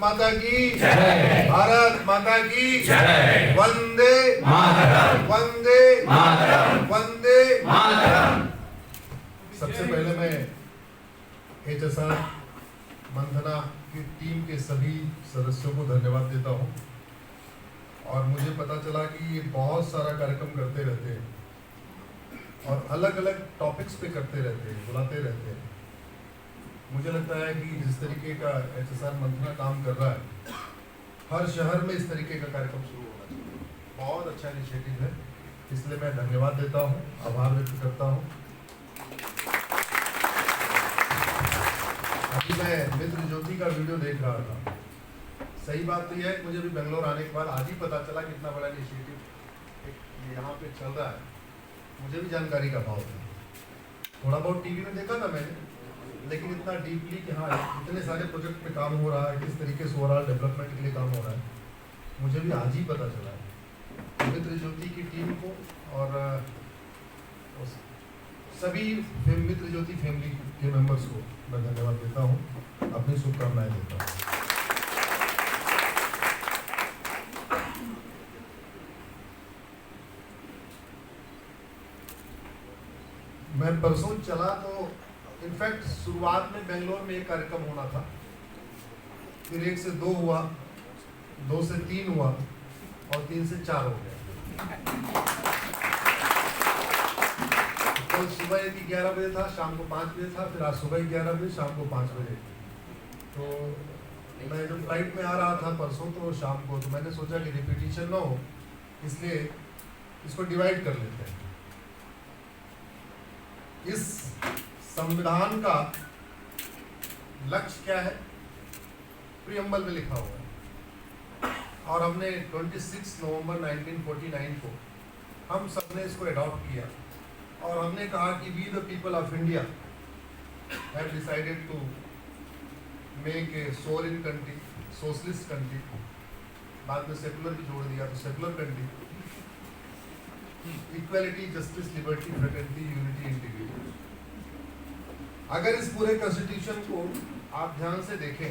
माता की जय, भारत माता की जय, वंदे मातरम, वंदे मातरम, वंदे मातरम। सबसे पहले मैं HSR मंथना की टीम के सभी सदस्यों को धन्यवाद देता हूं। और मुझे पता चला कि ये बहुत सारा कार्यक्रम करते रहते हैं और अलग अलग टॉपिक्स पे करते रहते हैं, बुलाते रहते हैं। मुझे लगता है कि जिस तरीके का HSR मंथना काम कर रहा है, हर शहर में इस तरीके का कार्यक्रम शुरू होना चाहिए। बहुत अच्छा इनिशिएटिव है, इसलिए मैं धन्यवाद देता हूँ, आभार व्यक्त करता हूँ। अभी मैं मित्र ज्योति का वीडियो देख रहा था। सही बात तो यह है, मुझे भी बेंगलोर आने के बाद आज ही पता चला कि इतना बड़ा इनिशिएटिव यहाँ पे चल रहा है। मुझे भी जानकारी का भाव था, थोड़ा बहुत टीवी में देखा था मैंने, लेकिन इतना डीपली कि हाँ इतने सारे प्रोजेक्ट पे काम हो रहा है, किस तरीके से ओवरऑल डेवलपमेंट के लिए काम हो रहा है, मुझे भी आज ही पता चला है। मित्र ज्योति की टीम को और सभी मित्र ज्योति फैमिली के मेंबर्स को मैं धन्यवाद देता हूँ, अपनी शुभकामनाएं देता हूँ। मैं परसों चला तो इनफैक्ट शुरुआत में बेंगलोर में एक कार्यक्रम होना था, फिर 1 से 2 हुआ, 2 से 3 हुआ और 3 से 4 हो गया। कल सुबह 11 बजे था, शाम को 5 बजे था, फिर आज सुबह 11 बजे, शाम को 5 बजे। तो मैं जब फ्लाइट में आ रहा था परसों तो शाम को, तो मैंने सोचा कि रिपीटिशन ना हो, इसलिए इसको डिवाइड कर लेते हैं। इस संविधान का लक्ष्य क्या है, प्रीएम्बल में लिखा हुआ है और हमने 26 नवंबर 1949 को हम सबने इसको अडॉप्ट किया और हमने कहा कि we the people of India have decided to make a sovereign country, socialist country, बाद में सेकुलर भी जोड़ दिया, तो secular country, equality, justice, liberty, fraternity, unity, integrity. अगर इस पूरे कॉन्स्टिट्यूशन को आप ध्यान से देखें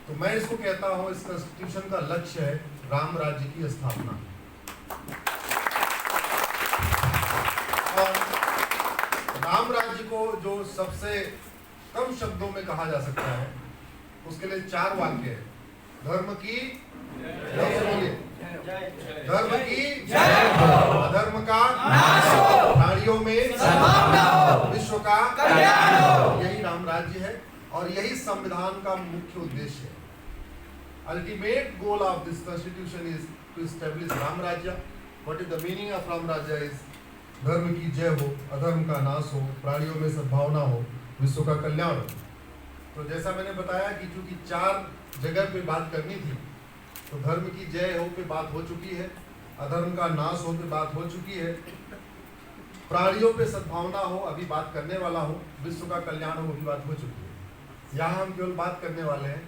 तो मैं इसको कहता हूं, इस कॉन्स्टिट्यूशन का लक्ष्य है राम राज्य की स्थापना। और राम राज्य को जो सबसे कम शब्दों में कहा जा सकता है, उसके लिए 4 वाक्य है। धर्म की जय, धर्म की जय, अधर्म का नाश हो, प्राणियों में सद्भावना हो, विश्व का कल्याण हो। यही राम राज्य है और यही संविधान का मुख्य उद्देश्य है। Ultimate goal of this constitution is to establish Ram Rajya. What is the meaning of Ram Rajya is धर्म की जय हो, अधर्म का नाश हो, प्राणियों में सद्भावना हो, विश्व का कल्याण हो। तो जैसा मैंने बताया कि चूंकि 4 जगह पे बात करनी थी, तो धर्म की जय हो पे बात हो चुकी है, अधर्म का नाश हो पे बात हो चुकी है, प्राणियों पे सद्भावना हो अभी बात करने वाला हूँ, विश्व का कल्याण हो भी बात हो चुकी है। यहाँ हम केवल बात करने वाले हैं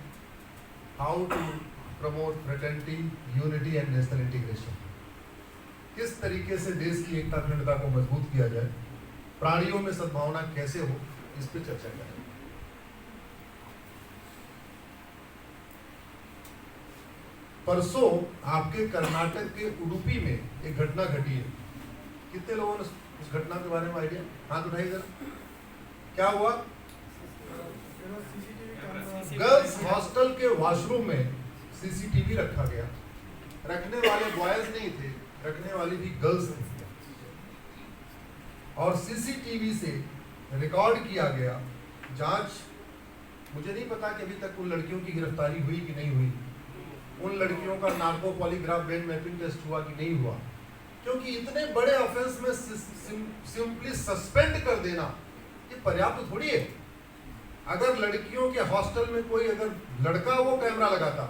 how to promote fraternity, unity and national integration. किस तरीके से देश की एकता अखंडता को मजबूत किया जाए, प्राणियों में सद्भावना कैसे हो, इस पे चर्चा करें। परसों आपके कर्नाटक के उडुपी में एक घटना घटी है। कितने लोगों ने उस घटना के बारे में आइडिया? हाथ उठाइए जरा। क्या हुआ? गर्ल्स हॉस्टल के वॉशरूम में सीसीटीवी रखा गया। रखने वाले बॉयज नहीं थे, रखने वाली भी गर्ल्स थी और सीसीटीवी से रिकॉर्ड किया गया। जांच, मुझे नहीं पता कि अभी तक उन लड़कियों की गिरफ्तारी हुई कि नहीं हुई, उन लड़कियों का narco polygraph brain mapping test हुआ कि नहीं हुआ, क्योंकि इतने बड़े ऑफेंस में सिंपली सस्पेंड कर देना ये पर्याप्त थोड़ी है। अगर लड़कियों के हॉस्टल में कोई अगर लड़का वो कैमरा लगाता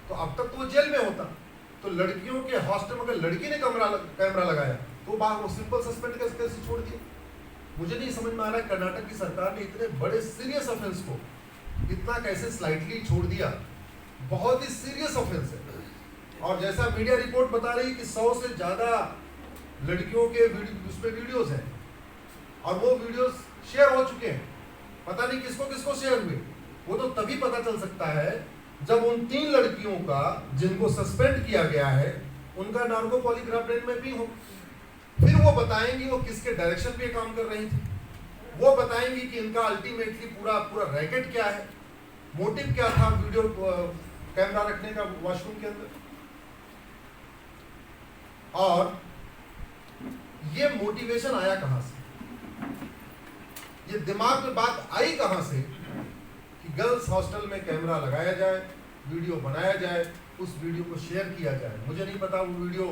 तो अब तक तो वो जेल में होता। तो लड़कियों के हॉस्टल में अगर लड़की ने कैमरा लगाया तो बात वो सिंपल सस्पेंड कैसे छोड़ दिया? मुझे नहीं समझ में आ रहा है कर्नाटक की सरकार ने इतने बड़े सीरियस ऑफेंस को इतना कैसे स्लाइटली छोड़ दिया। बहुत ही सीरियस ऑफेंस है। और जैसा मीडिया रिपोर्ट बता रही है कि 100 से ज्यादा लड़कियों के उसमें वीडियोस हैं और वो वीडियोस शेयर हो चुके हैं। पता नहीं किसको किसको शेयर हुए, वो तो तभी पता चल सकता है जब उन 3 लड़कियों का जिनको सस्पेंड किया गया है उनका नार्को पॉलीग्राफ ब्रेन मैपिंग हो। फिर वो बताएंगी वो किसके डायरेक्शन पे काम कर रही थी, वो बताएंगी कि इनका अल्टीमेटली पूरा रैकेट क्या है, मोटिव क्या था वीडियो कैमरा रखने का वॉशरूम के अंदर, और ये मोटिवेशन आया कहां से, ये दिमाग में बात आई कहां से कि गर्ल्स हॉस्टल में कैमरा लगाया जाए, वीडियो बनाया जाए, उस वीडियो को शेयर किया जाए। मुझे नहीं पता वो वीडियो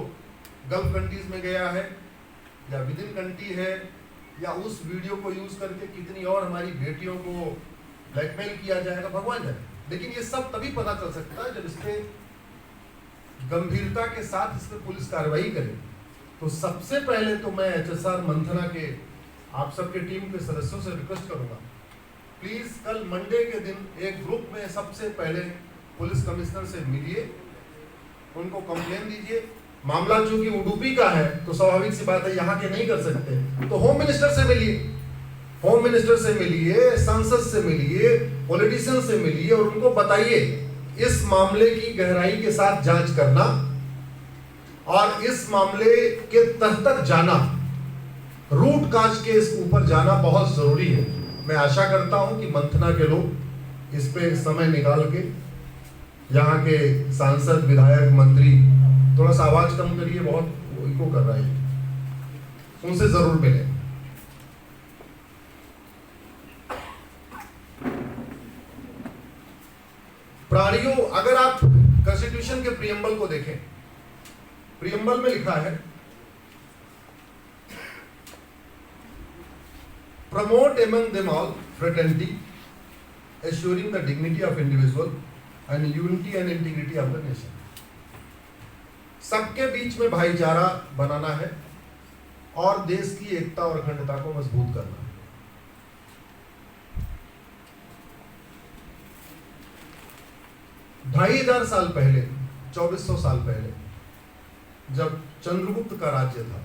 गल्फ कंट्रीज में गया है या विद इन कंट्री है, या उस वीडियो को यूज करके कितनी और हमारी बेटियों को ब्लैकमेल किया जाएगा, भगवान जाने। लेकिन ये सब तभी पता चल सकता है जब इस पे गंभीरता के साथ इस पे पुलिस कार्रवाई करे। तो सबसे पहले तो मैं HSR मंथना के आप सबके टीम के सदस्यों से रिक्वेस्ट करूंगा, प्लीज कल मंडे के दिन एक ग्रुप में सबसे पहले पुलिस कमिश्नर से मिलिए, उनको कंप्लेन दीजिए। मामला चूंकि उडुपी का है तो स्वाभाविक सी बात है यहाँ के नहीं कर सकते, तो होम मिनिस्टर से मिलिए, होम मिनिस्टर से मिलिए, सांसद से मिलिए, पॉलिटिशियन से मिलिए और उनको बताइए इस मामले की गहराई के साथ जांच करना और इस मामले के तह तक जाना, रूट काज के इस ऊपर जाना बहुत जरूरी है। मैं आशा करता हूं कि मंथना के लोग इस पे समय निकाल के, यहाँ के सांसद, विधायक, मंत्री, थोड़ा सा आवाज कम करिए, बहुत इको कर रहा है, उनसे जरूर मिले। प्राणियों, अगर आप कॉन्स्टिट्यूशन के प्रियम्बल को देखें, प्रियम्बल में लिखा है promote among them all fraternity, assuring the dignity of individual and unity and integrity of the nation. सबके बीच में भाईचारा बनाना है और देश की एकता और अखंडता को मजबूत करना है। ढाई हजार साल पहले, 2400 साल पहले, जब चंद्रगुप्त का राज्य था,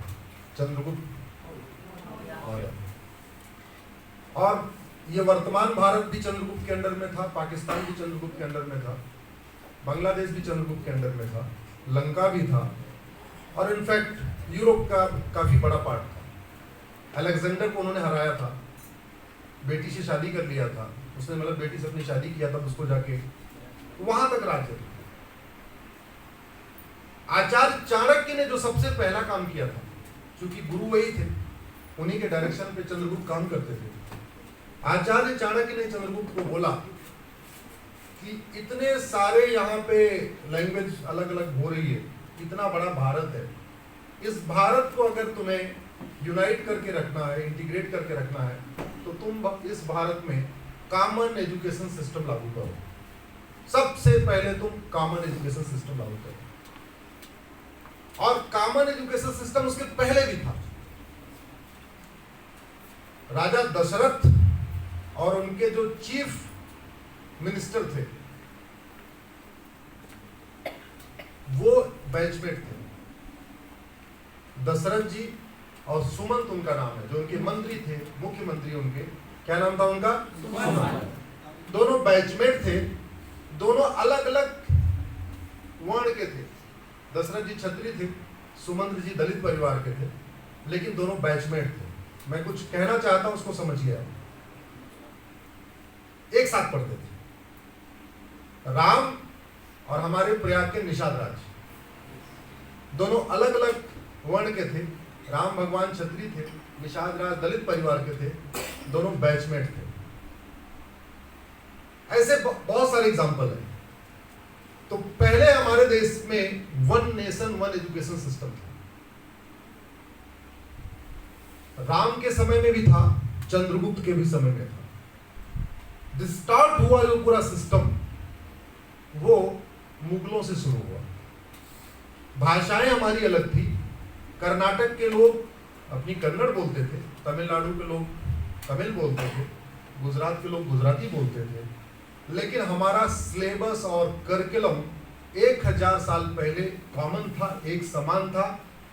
चंद्रगुप्त और ये वर्तमान भारत भी चंद्रगुप्त के अंडर में था, पाकिस्तान भी चंद्रगुप्त के अंडर में था, बांग्लादेश भी चंद्रगुप्त के अंडर में था, लंका भी था, और इनफैक्ट यूरोप का काफी बड़ा पार्ट था। अलेक्जेंडर को उन्होंने हराया था, बेटी से शादी कर लिया था उसने, मतलब बेटी से अपनी शादी किया था उसको जाके, वहां तक राज्य था। आचार्य चाणक्य ने जो सबसे पहला काम किया था, क्योंकि गुरु वही थे, उन्हीं के डायरेक्शन पे चंद्रगुप्त काम करते थे। आचार्य चाणक्य ने चंद्रगुप्त को बोला कि इतने सारे यहाँ पे लैंग्वेज अलग अलग हो रही है, इतना बड़ा भारत है, इस भारत को अगर तुम्हें यूनाइट करके रखना है, इंटीग्रेट करके रखना है, तो तुम इस भारत में कॉमन एजुकेशन सिस्टम लागू करो। सबसे पहले तुम कॉमन एजुकेशन सिस्टम लागू करो, और कॉमन एजुकेशन सिस्टम उसके पहले भी था। राजा दशरथ और उनके जो चीफ मिनिस्टर थे वो बैचमेट थे। दशरथ जी और सुमंत उनका नाम है, जो उनके मंत्री थे, मुख्यमंत्री उनके, क्या नाम था उनका? सुमंत। दोनों बैचमेट थे, दोनों अलग अलग वर्ण के थे। दशरथ जी क्षत्रिय थे, सुमंत जी दलित परिवार के थे, लेकिन दोनों बैचमेट थे। मैं कुछ कहना चाहता हूं, उसको समझिए आप। एक साथ पढ़ते थे। राम और हमारे प्रयाग के निषाद राज, दोनों अलग अलग वर्ण के थे। राम भगवान क्षत्रिय थे, निषाद राज दलित परिवार के थे, दोनों बैचमेट थे। ऐसे बहुत सारे एग्जाम्पल हैं। तो पहले हमारे देश में one nation one education system था। राम के समय में भी था, चंद्रगुप्त के भी समय में था। स्टार्ट हुआ जो पूरा सिस्टम, वो मुगलों से शुरू हुआ। भाषाएं हमारी अलग थी। कर्नाटक के लोग अपनी कन्नड़ बोलते थे, तमिलनाडु के लोग तमिल बोलते थे, गुजरात के लोग गुजराती बोलते थे, लेकिन हमारा सिलेबस और करिकुलम 1000 साल पहले कॉमन था, एक समान था।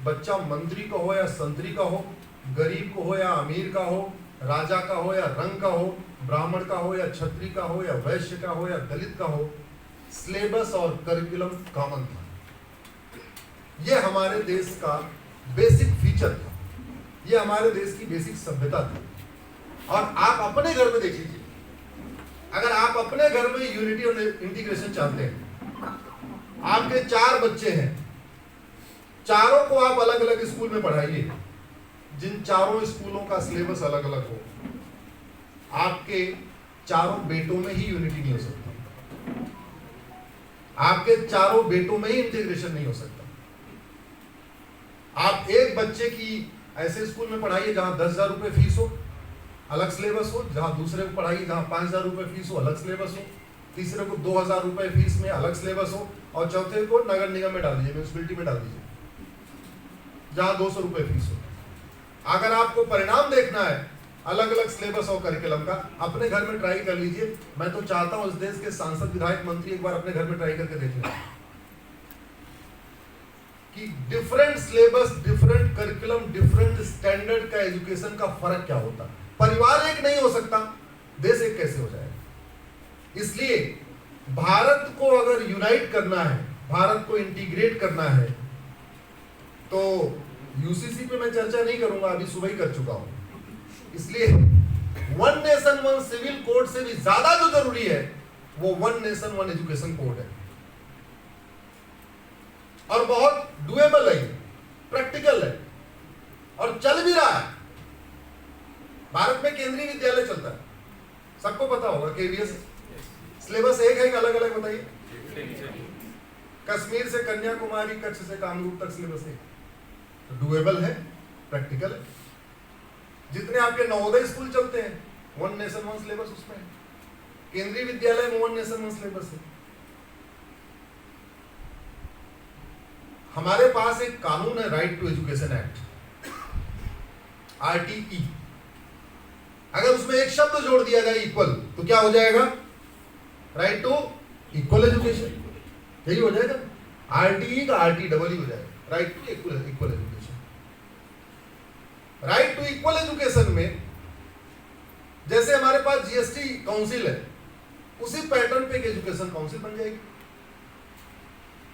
बच्चा मंत्री का हो या संतरी का हो, गरीब को हो या अमीर का हो, राजा का हो या रंग का हो, ब्राह्मण का हो या क्षत्रिय का हो या वैश्य का हो या दलित का हो, सिलेबस और करिकुलम कॉमन था। यह हमारे देश का बेसिक फीचर था, यह हमारे देश की बेसिक सभ्यता थी। और आप अपने घर में देख लीजिए, अगर आप अपने घर में यूनिटी और इंटीग्रेशन चाहते हैं, आपके 4 बच्चे हैं, चारों को आप अलग अलग स्कूल में पढ़ाइए, जिन चारों स्कूलों का सिलेबस अलग अलग हो, आपके चारों बेटों में ही यूनिटी नहीं हो सकता, आपके चारों बेटों में ही इंटीग्रेशन नहीं हो सकता। आप एक बच्चे की ऐसे स्कूल में पढ़ाइए जहां 10,000 रुपए फीस हो, अलग सिलेबस हो, जहां दूसरे को पढ़ाइए जहां 5,000 रुपए फीस हो, अलग सिलेबस हो, तीसरे को 2,000 रुपए फीस में अलग सिलेबस हो, और चौथे को नगर निगम में डाल दीजिए, म्यूनिसिपैलिटी में डाल दीजिए जहां 200 रुपए फीस हो। अगर आपको परिणाम देखना है अलग अलग सिलेबस और करिकुलम का, अपने घर में ट्राई कर लीजिए। मैं तो चाहता हूं इस देश के सांसद, विधायक, मंत्री एक बार अपने घर में ट्राई करके देख लें कि different syllabus, different curriculum, different standard का एजुकेशन का फर्क क्या होता है। परिवार एक नहीं हो सकता, देश एक कैसे हो जाएगा। इसलिए भारत को अगर यूनाइट करना है, भारत को इंटीग्रेट करना है, तो यूसीसी पे मैं चर्चा नहीं करूंगा, अभी सुबह ही कर चुका हूं। इसलिए one nation one civil code से भी ज्यादा जो जरूरी है वो one nation one education code है, और बहुत डुएबल है, प्रैक्टिकल है और चल भी रहा है। भारत में केंद्रीय विद्यालय चलता है, सबको पता होगा, केवीएस। सिलेबस एक है कि अलग अलग बताइए? कश्मीर से कन्याकुमारी, कच्छ से कामरूप तक सिलेबस है, डुएबल है, प्रैक्टिकल है। जितने आपके नवोदय स्कूल चलते हैं, वन नेशन वन सिलेबस उसमें है। केंद्रीय विद्यालय में वन नेशन वन सिलेबस है। हमारे पास एक कानून है, right to education act, RTE। अगर उसमें एक शब्द जोड़ दिया जाए इक्वल, तो क्या हो जाएगा? राइट टू इक्वल एजुकेशन, यही हो जाएगा। RTE का RTEE हो जाएगा, right to equal education. Right to equal education में जैसे हमारे पास जीएसटी काउंसिल है, उसी पैटर्न पे एक एजुकेशन काउंसिल बन जाएगी।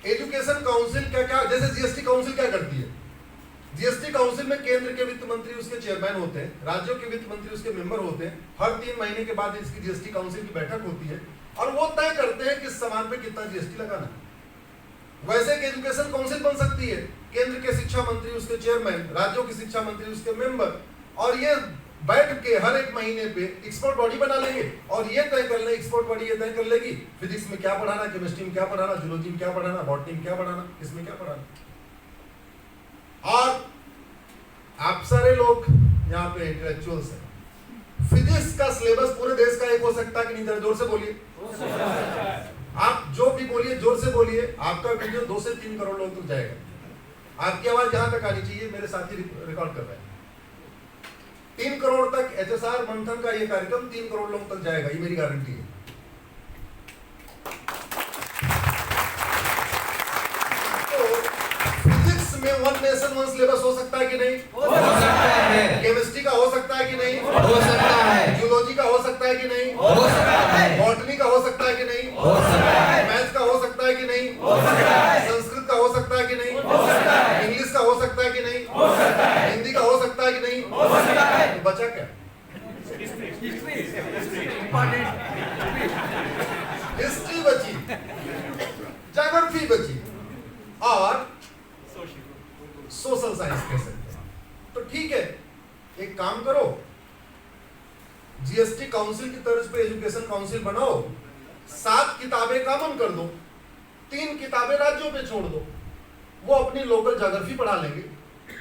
एजुकेशन काउंसिल क्या जैसे जीएसटी काउंसिल क्या करती है? जीएसटी काउंसिल में केंद्र के वित्त मंत्री उसके चेयरमैन होते हैं, राज्यों के वित्त मंत्री उसके मेंबर होते हैं। हर 3 महीने के बाद इसकी जीएसटी काउंसिल की बैठक होती है और वो तय करते हैं किस सामान पे कितना जीएसटी लगाना है। वैसे एक एजुकेशन काउंसिल बन सकती है, केंद्र के शिक्षा मंत्री उसके चेयरमैन, राज्यों के शिक्षा मंत्री उसके मेंबर, और ये बैठ के हर एक महीने पे एक्सपर्ट बॉडी बना लेंगे और ये तय कर लेंगे, एक्सपर्ट बॉडी ये तय कर लेगी फिजिक्स में क्या पढ़ाना, केमिस्ट्री में क्या पढ़ाना, जूलॉजी में क्या पढ़ाना, बॉटनी में क्या पढ़ाना, इसमें क्या पढ़ाना। और आप सारे लोग यहाँ पे इंटेलेक्चुअल्स हैं, फिजिक्स का सिलेबस पूरे देश का एक हो सकता है कि नहीं? जोर से बोलिए, आप जो भी बोलिए जोर से बोलिए। आपका वीडियो 2 से 3 करोड़ लोग तक जाएगा। आपकी आवाज यहां तक आनी चाहिए, मेरे साथी रिकॉर्ड कर रहे हैं। 3 करोड़ तक HSR मंथन का ये कार्यक्रम 3 करोड़ लोग तक जाएगा, ये मेरी गारंटी है। में वन नेशन वन सिलेबस हो सकता है कि नहीं? हो सकता है। केमिस्ट्री का हो सकता है कि नहीं? हो सकता है। जूलॉजी का हो सकता है कि नहीं? हो सकता है। बॉटनी का हो सकता है कि नहीं? हो सकता है। मैथ्स का हो सकता है कि नहीं? हो सकता है। संस्कृत का हो सकता है कि नहीं? हो सकता है। इंग्लिश का हो सकता है कि नहीं? हो सकता है। हिंदी का हो सकता है कि नहीं? हो सकता है। तो बचा क्या? हिस्ट्री बची, ज्योग्राफी बची और सोशल साइंस कह सकते हैं। तो ठीक है, एक काम करो, जीएसटी काउंसिल की तर्ज पे एजुकेशन काउंसिल बनाओ, 7 किताबें कॉमन कर दो, 3 किताबें राज्यों पे छोड़ दो, वो अपनी लोकल ज्योग्राफी पढ़ा लेंगे,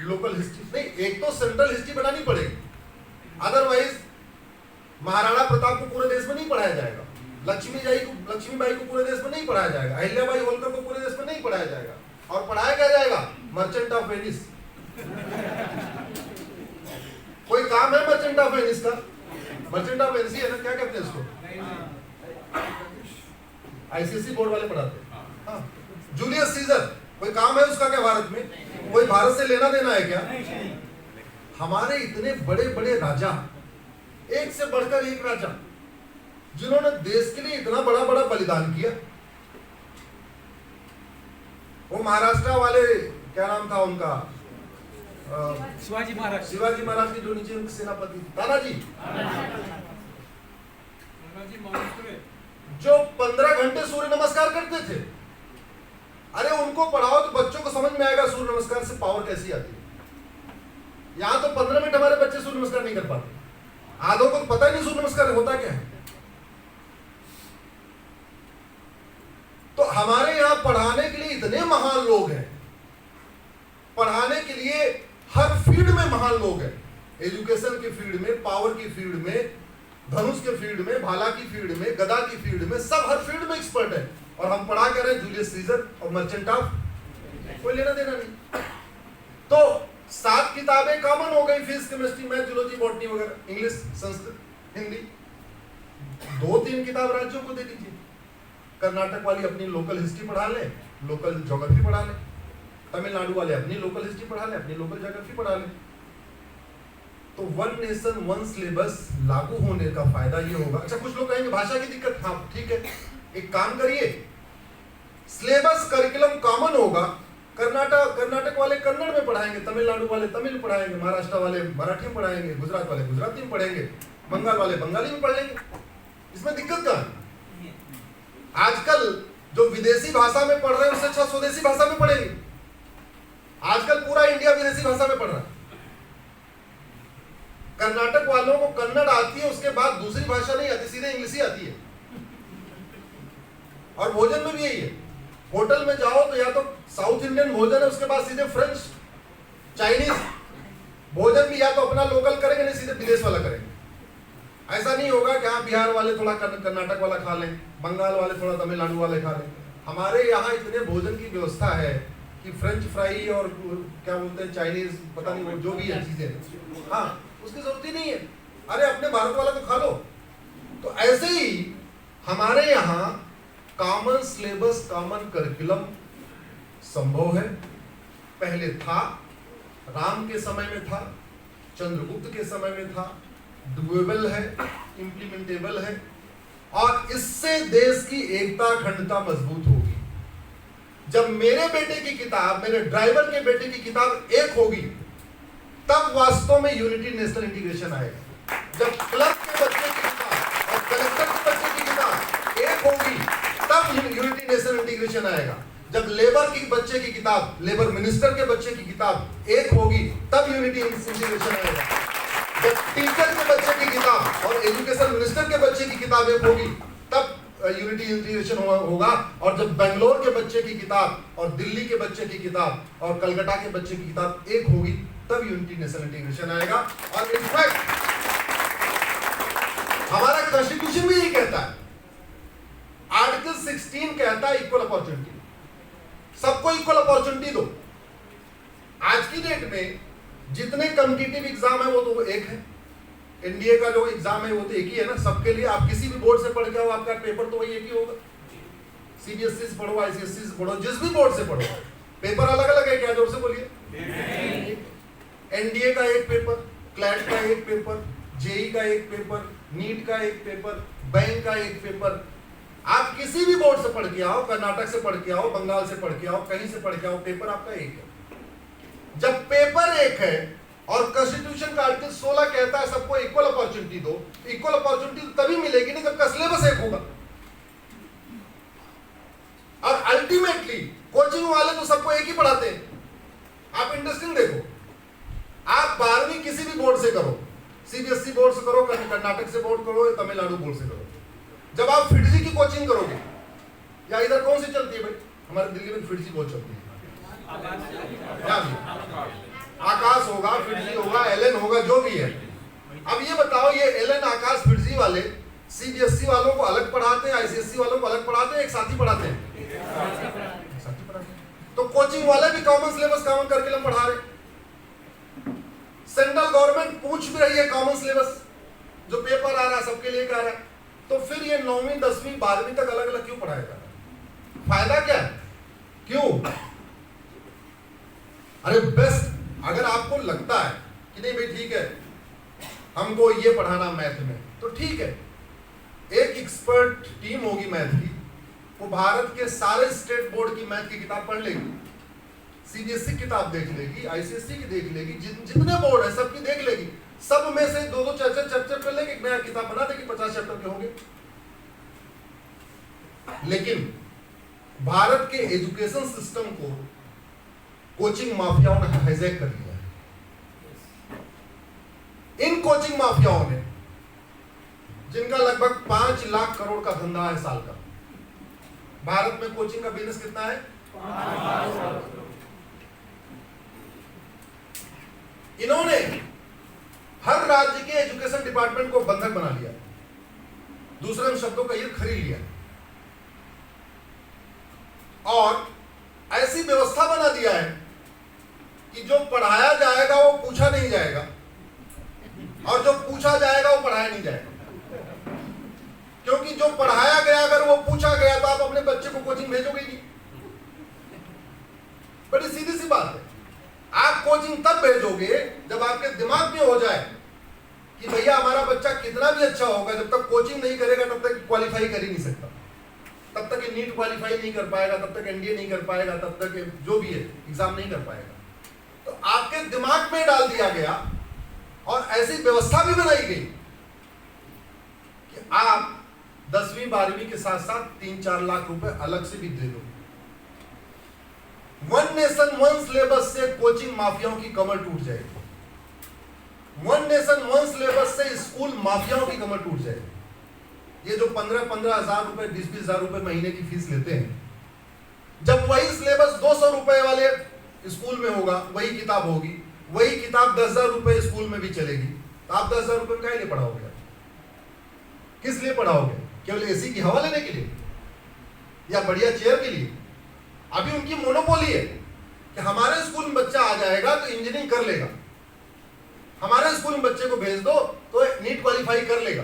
लोकल हिस्ट्री नहीं, एक तो सेंट्रल हिस्ट्री बनानी पड़ेगी, अदरवाइज महाराणा प्रताप को पूरे देश में नहीं पढ़ाया जाएगा, लक्ष्मीबाई को पूरे देश में नहीं पढ़ाया जाएगा, अहिल्याबाई होलकर को पूरे देश में नहीं पढ़ाया जाएगा, और पढ़ाया क्या जाएगा? Merchant of Venice. कोई काम है मर्चेंट ऑफ वेनिस का? मर्चेंट ऑफ वेनिस है ना, क्या कहते हैं इसको? आईसीएसई बोर्ड वाले पढ़ाते हैं। हाँ, जूलियस सीजर, कोई काम है उसका क्या भारत में? कोई भारत से लेना देना है क्या? हमारे इतने बड़े बड़े राजा, एक से बढ़कर एक राजा, जिन्होंने देश के लिए इतना बड़ा बड़ा बलिदान किया। वो महाराष्ट्र वाले, क्या नाम था उनका, शिवाजी महाराज। शिवाजी महाराज के जो नीचे उनके सेनापति तानाजी, जो 15 घंटे सूर्य नमस्कार करते थे। अरे उनको पढ़ाओ तो बच्चों को समझ में आएगा सूर्य नमस्कार से पावर कैसी आती है। यहां तो 15 मिनट हमारे बच्चे सूर्य नमस्कार नहीं कर पाते, आधों को तो पता ही नहीं सूर्य नमस्कार होता क्या है। तो हमारे यहां पढ़ाने के लिए इतने महान लोग हैं, पढ़ाने के लिए हर फील्ड में महान लोग हैं। एजुकेशन की फील्ड में, पावर की फील्ड में, धनुष के फील्ड में, भाला की फील्ड में, गदा की फील्ड में, सब हर फील्ड में एक्सपर्ट है। और हम पढ़ा कर रहे हैं जूलियस सीजर और मर्चेंट ऑफ, कोई लेना देना नहीं। तो 7 किताबें कॉमन हो गई, physics, chemistry, math, zoology, botany वगैरह, इंग्लिश, संस्कृत, हिंदी। 2-3 किताब राज्यों को दे दीजिए। कर्नाटक वाली अपनी लोकल हिस्ट्री पढ़ा ले, लोकल ज्योग्राफी पढ़ा ले। तमिलनाडु वाले अपनी लोकल हिस्ट्री पढ़ा ले, अपनी लोकल ज्योग्राफी पढ़ा ले। तो 1 नेशन 1 सिलेबस लागू होने का फायदा ये होगा। अच्छा, कुछ लोग कहेंगे भाषा की दिक्कत, हाँ ठीक है, एक काम करिए, सिलेबस करिकुलम कॉमन होगा। कर्नाटक वाले कन्नड़ में पढ़ाएंगे, तमिलनाडु वाले तमिल पढ़ाएंगे, महाराष्ट्र वाले मराठी में पढ़ाएंगे, गुजरात वाले गुजराती में पढ़ेंगे, बंगाल वाले बंगाली में पढ़ लेंगे। इसमें दिक्कत क्या है? आजकल जो विदेशी भाषा में पढ़ रहे हैं उससे अच्छा स्वदेशी भाषा में पढ़ेंगे। आजकल पूरा इंडिया विदेशी भाषा में पढ़ रहा है। कर्नाटक वालों को कन्नड़ आती है, उसके बाद दूसरी भाषा नहीं आती, सीधे इंग्लिश ही आती है। और भोजन में भी यही है। होटल में जाओ तो या तो साउथ इंडियन भोजन है, उसके बाद सीधे फ्रेंच, चाइनीज भोजन भी या तो अपना लोकल करेंगे, नहीं सीधे विदेश वाला करेंगे। ऐसा नहीं होगा कि हाँ बिहार वाले थोड़ा कर्नाटक वाला खा लें, बंगाल वाले थोड़ा तमिलनाडु वाले खा लें। हमारे यहाँ इतने भोजन की व्यवस्था है कि फ्रेंच फ्राई और क्या बोलते हैं चाइनीज, पता नहीं वो जो भी है चीजें, हाँ उसकी जरूरत ही नहीं है। अरे अपने भारत वाला तो खा लो। तो ऐसे ही हमारे यहाँ कॉमन सिलेबस, कॉमन करिकुलम संभव है। पहले था, राम के समय में था, चंद्रगुप्त के समय में था, डुएबल है, इम्प्लीमेंटेबल है, और इससे देश की एकता, अखंडता मजबूत होगी। जब मेरे बेटे की किताब, मेरे ड्राइवर के बेटे की किताब एक होगी, तब वास्तव में यूनिटी नेशनल इंटीग्रेशन आएगा। जब क्लर्क के बच्चे की किताब और कलेक्टर के बच्चे की किताब एक होगी, तब यूनिटी नेशनल इंटीग्रेशन आएगा। जब लेबर की बच्चे की किताब, लेबर मिनिस्टर के बच्चे की किताब एक होगी, तब यूनिटी इंटीग्रेशन आएगा। जब टीचर के बच्चे की किताब और एजुकेशन मिनिस्टर के बच्चे की किताब एक होगी, तब यूनिटी इंटीग्रेशन होगा। और जब बेंगलोर के बच्चे की किताब और दिल्ली के बच्चे की किताब और कलकत्ता के बच्चे की किताब एक होगी, तब यूनिटी नेशनल इंटीग्रेशन आएगा। और इनफैक्ट हमारा कॉन्स्टिट्यूशन भी यही कहता है। आर्टिकल 16 कहता है इक्वल अपॉर्चुनिटी, सबको इक्वल अपॉर्चुनिटी दो। आज की डेट में जितने कॉम्पिटिटिव एग्जाम है वो तो एक है। एनडीए का जो एग्जाम है वो तो एक ही है ना सबके लिए। आप किसी भी बोर्ड से पढ़ के आओ, आपका पेपर तो वही एक ही होगा। सीबीएसई से पढ़ो, आईसीएसई से पढ़ो, जिस भी बोर्ड से पढ़ो, पेपर अलग अलग है क्या? जोर से बोलिए। एनडीए का एक पेपर, क्लैट का एक पेपर, जेई का एक पेपर, नीट का एक पेपर, बैंक का एक पेपर। आप किसी भी बोर्ड से पढ़ के आओ, कर्नाटक से पढ़ के आओ, बंगाल से पढ़ के आओ, कहीं से पढ़ के आओ, पेपर आपका एक है। जब पेपर एक है और कॉन्स्टिट्यूशन का आर्टिकल 16 कहता है सबको इक्वल अपॉर्चुनिटी दो, इक्वल अपॉर्चुनिटी तभी मिलेगी नहीं जब का सिलेबस एक होगा। और अल्टीमेटली कोचिंग वाले तो सबको एक ही पढ़ाते हैं। आप इंटरेस्टिंग देखो, आप 12वीं किसी भी बोर्ड से करो, सीबीएसई बोर्ड से करो, कर्नाटक से बोर्ड करो, या तमिलनाडु बोर्ड से करो, जब आप फिडजी की कोचिंग करोगे, या इधर कौन सी चलती है भाई? हमारे दिल्ली में फिडजी बहुत चलती है। आकाश होगा, फिडजी होगा, एलएन होगा, जो भी है। अब ये बताओ, ये एलएन, आकाश, फिडजी वाले सीबीएसई वालों को अलग पढ़ाते हैं, आईसीएसई वालों को अलग पढ़ाते हैं, एक साथ ही पढ़ाते हैं? तो कोचिंग वाले भी कॉमन सिलेबस, कॉमन करिकुलम पढ़ा रहे। सेंट्रल गवर्नमेंट पूछ भी रही है कॉमन सिलेबस, जो पेपर आ रहा है सबके लिए आ रहा है। तो फिर ये 9वीं 10वीं 12वीं तक अलग अलग क्यों पढ़ाया जा रहा है? फायदा क्या है? क्यों? अरे बेस्ट, अगर आपको लगता है कि नहीं भाई ठीक है हमको ये पढ़ाना मैथ में, तो ठीक है, एक एक्सपर्ट टीम होगी मैथ की, वो भारत के सारे स्टेट बोर्ड की मैथ की किताब पढ़ लेगी, सीबीएसई किताब देख लेगी, आईसीएसई की देख लेगी, जितने बोर्ड है सबकी देख लेगी, सब में से दो दो चैप्टर कर लेगी, एक नया किताब बना देगी, 50 चैप्टर के होंगे। लेकिन भारत के एजुकेशन सिस्टम को कोचिंग माफियाओं ने हाईजैक कर लिया है। इन कोचिंग माफियाओं ने, जिनका लगभग 5 लाख करोड़ का धंधा है साल का, भारत में कोचिंग का बिजनेस कितना है? 5 लाख। इन्होंने हर राज्य के एजुकेशन डिपार्टमेंट को बंधक बना लिया, दूसरे शब्दों का ये खरीद लिया और ऐसी व्यवस्था बना दिया है कि जो पढ़ाया जाएगा वो पूछा नहीं जाएगा और जो पूछा जाएगा वो पढ़ाया नहीं जाएगा। क्योंकि जो पढ़ाया गया अगर वो पूछा गया तो आप अपने बच्चे को कोचिंग भेजोगे ही नहीं। बड़ी सीधी सी बात है, आप कोचिंग तब भेजोगे जब आपके दिमाग में हो जाए कि भैया हमारा बच्चा कितना भी अच्छा होगा, जब तक कोचिंग नहीं करेगा तब तक क्वालिफाई कर ही नहीं सकता, तब तक नीट क्वालिफाई नहीं कर पाएगा, तब तक एनडीए नहीं कर पाएगा, तब तक जो भी है एग्जाम नहीं कर पाएगा। तो आपके दिमाग में डाल दिया गया और ऐसी व्यवस्था भी बनाई गई कि आप 10वीं 12वीं के साथ साथ 3-4 लाख रुपए अलग से भी दे दो। वन नेशन वन सिलेबस से कोचिंग माफियाओं की कमर टूट जाएगी, वन नेशन वन सिलेबस से स्कूल माफियाओं की कमर टूट जाएगी। ये जो 15-15 हजार रुपए 20-20 हजार रुपए महीने की फीस लेते हैं, जब वही सिलेबस 200 रुपए वाले स्कूल में होगा, वही किताब होगी, वही किताब 10,000 रुपए स्कूल में भी चलेगी, तो आप 10,000 रुपए में क्या लिए पढ़ाओगे? किस लिए पढ़ाओगे? केवल एसी की हवा लेने के लिए या बढ़िया चेयर के लिए? अभी उनकी मोनोपोली है कि हमारे स्कूल में बच्चा आ जाएगा तो इंजीनियरिंग कर लेगा, हमारे स्कूल में बच्चे को भेज दो तो नीट क्वालिफाई कर लेगा।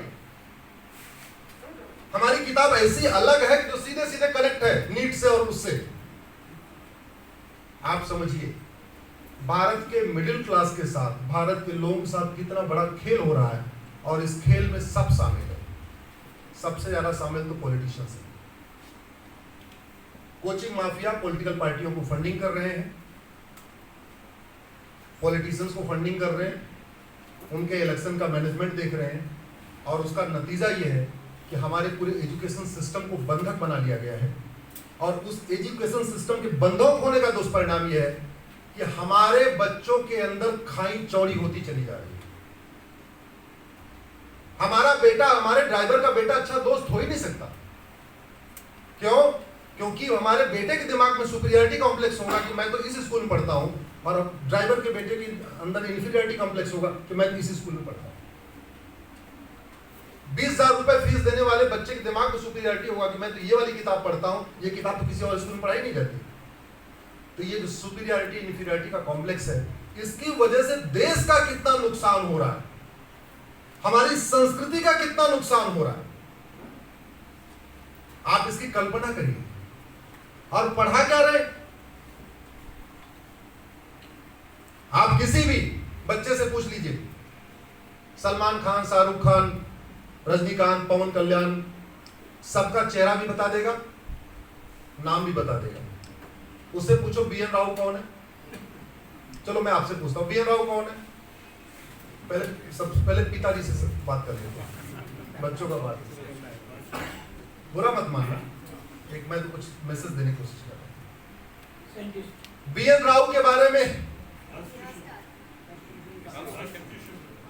हमारी किताब ऐसी अलग है कि जो सीधे सीधे कनेक्ट है नीट से और उससे। आप समझिए भारत के मिडिल क्लास के साथ, भारत के लोगों के साथ कितना बड़ा खेल हो रहा है, और इस खेल में सब शामिल है। सबसे ज्यादा शामिल तो पॉलिटिशियंस है। कोचिंग माफिया पॉलिटिकल पार्टियों को फंडिंग कर रहे हैं, पॉलिटिशियंस को फंडिंग कर रहे हैं, उनके इलेक्शन का मैनेजमेंट देख रहे हैं, और उसका नतीजा ये है कि हमारे पूरे एजुकेशन सिस्टम को बंधक बना लिया गया है। और उस एजुकेशन सिस्टम के बंधक होने का दुष्परिणाम यह है कि हमारे बच्चों के अंदर खाई चौड़ी होती चली जा रही है। हमारा बेटा, हमारे ड्राइवर का बेटा अच्छा दोस्त हो ही नहीं सकता। क्यों? क्योंकि हमारे बेटे के दिमाग में सुपीरियरिटी कॉम्प्लेक्स होगा कि मैं तो इस स्कूल में पढ़ता हूं, और ड्राइवर के बेटे के अंदर इन्फीरियरिटी कॉम्प्लेक्स होगा कि मैं इस स्कूल में पढ़ता हूं। 20,000 रुपए फीस देने वाले बच्चे के दिमाग में सुपीरियरिटी होगा कि मैं तो ये वाली किताब पढ़ता हूं, ये किताब तो किसी और स्कूल में पढ़ाई नहीं जाती। तो ये जो सुपीरियरिटी इन्फीरियरिटी का कॉम्प्लेक्स है, इसकी वजह से देश का कितना नुकसान हो रहा है, हमारी संस्कृति का कितना नुकसान हो रहा है, आप इसकी कल्पना करिए। और पढ़ा क्या रहे? आप किसी भी बच्चे से पूछ लीजिए, सलमान खान, शाहरुख खान, रजनीकांत, पवन कल्याण, सबका चेहरा भी बता देगा, नाम भी बता देगा। उससे पूछो बी एन राव कौन है? चलो मैं आपसे पूछता हूं, बी एन राव कौन है? सबसे पहले पिताजी से बात कर लेते हैं, बच्चों का बात। बुरा मत मानना, एक मैं तो कुछ मैसेज देने की कोशिश कर रहा हूं। बी एन राव के बारे में,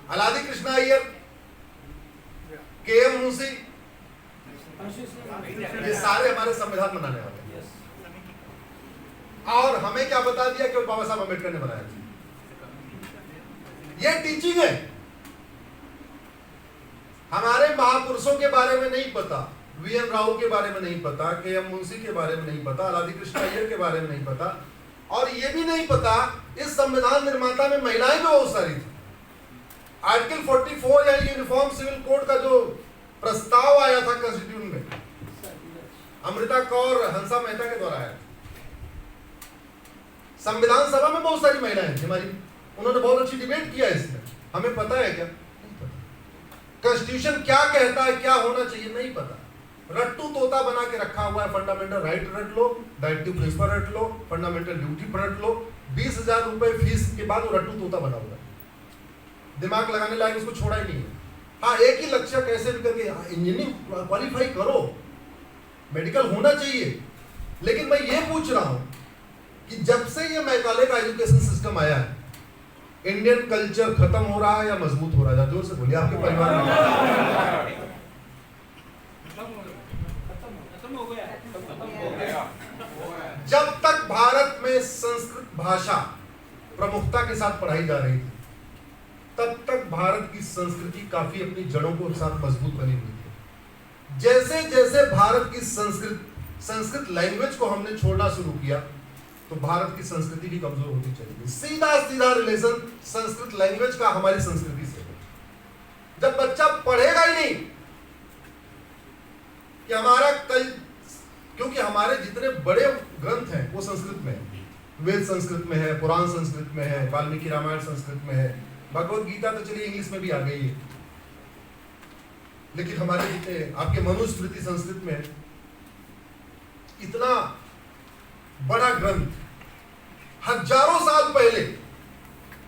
अलादी कृष्णा अय्यर, के एम मुंशी, ये सारे हमारे संविधान बनाने वाले हैं। और हमें क्या बता दिया कि बाबा साहब अम्बेडकर ने बनाया था। ये टीचिंग है। हमारे महापुरुषों के बारे में नहीं पता, वी एन राव के बारे में नहीं पता, के एम मुंशी के बारे में नहीं पता, अलादी कृष्णा अय्यर के बारे में नहीं पता, और ये भी नहीं पता इस संविधान निर्माता में महिलाएं भी बहुत सारी थी। आर्टिकल 44 या यूनिफॉर्म सिविल कोड का जो प्रस्ताव आया था कॉन्स्टिट्यूशन में, अमृता कौर हंसा मेहता के द्वारा आया। संविधान सभा में बहुत सारी महिलाएं थी हमारी, उन्होंने बहुत अच्छी डिबेट किया इसमें। हमें पता है क्या? नहीं पता। कॉन्स्टिट्यूशन क्या कहता है, क्या होना चाहिए, नहीं पता। रट्टू तोता बना के रखा हुआ है। फंडामेंटल राइट रट लो, डायरेक्टिव प्रिंसिपल रट लो, फंडामेंटल ड्यूटी पर रट लो, 20,000 रुपए फीस के बाद वो रट्टू तोता बना हुआ है, दिमाग लगाने लायक उसको छोड़ा ही नहीं है। हाँ, एक ही लक्ष्य, कैसे भी करके इंजीनियरिंग क्वालिफाई करो, मेडिकल होना चाहिए। लेकिन मैं ये पूछ रहा हूं कि जब से ये मैकाले का एजुकेशन सिस्टम आया है, इंडियन कल्चर खत्म हो रहा है या मजबूत हो रहा है? जोर से बोलिए, आपके परिवार में। जब तक भारत में संस्कृत भाषा प्रमुखता के साथ पढ़ाई जा रही थी, तब तक भारत की संस्कृति काफी अपनी जड़ों को साथ मजबूत बनी हुई थी। जैसे जैसे भारत की संस्कृत लैंग्वेज को हमने छोड़ना शुरू किया, तो भारत की संस्कृति भी कमजोर होती चली गई। सीधा सीधा रिलेशन संस्कृत लैंग्वेज का हमारी संस्कृति से। जब बच्चा पढ़ेगा ही नहीं कि हमारा क्योंकि हमारे जितने बड़े ग्रंथ हैं वो संस्कृत में है, वेद संस्कृत में है, पुराण संस्कृत में है, वाल्मीकि रामायण संस्कृत में है, भगवत गीता तो चलिए इंग्लिश में भी आ गई है, लेकिन हमारे जितने आपके मनुस्मृति संस्कृत में है। इतना बड़ा ग्रंथ हजारों साल पहले,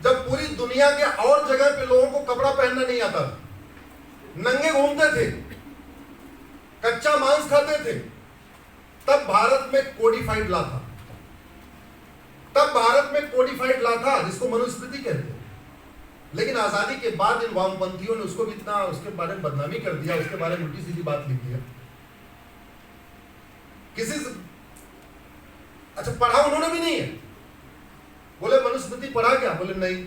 जब पूरी दुनिया के और जगह पे लोगों को कपड़ा पहनना नहीं आता था, नंगे घूमते थे, कच्चा मांस खाते थे, तब भारत में कोडिफाइड लॉ था। तब भारत में कोडिफाइड लॉ था जिसको मनुस्मृति कहते हैं। लेकिन आजादी के बाद इन वामपंथियों ने उसको भी इतना उसके बारे में बदनामी कर दिया, उसके बारे में उल्टी सीधी बात लिख दिया। किसी से अच्छा पढ़ा उन्होंने भी नहीं है। बोले मनुस्मृति पढ़ा क्या? बोले नहीं,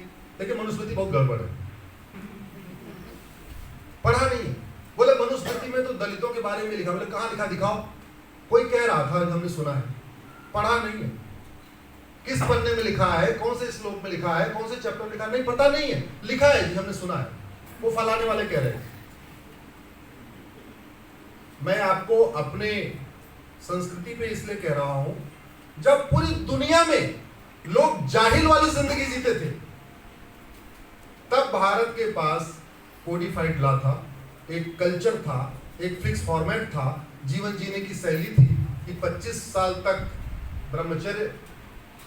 लेकिन मनुस्मृति बहुत गड़बड़ है, पढ़ा नहीं है। बोले मनुस्मृति में तो दलितों के बारे में लिखा। बोले कहां लिखा, दिखाओ। कोई कह रहा था, हमने सुना है, पढ़ा नहीं है। किस पन्ने में लिखा है, कौन से श्लोक में लिखा है, कौन से चैप्टर में लिखा है, नहीं पता नहीं है। लिखा है जी, हमने सुना है, वो फलाने वाले कह रहे हैं। मैं आपको अपने संस्कृति पे इसलिए कह रहा हूं, जब पूरी दुनिया में लोग जाहिल वाली जिंदगी जीते थे, तब भारत के पास कोडिफाइड लॉ था, एक कल्चर था, एक फिक्स फॉर्मेट था, जीवन जीने की शैली थी कि 25 साल तक ब्रह्मचर्य,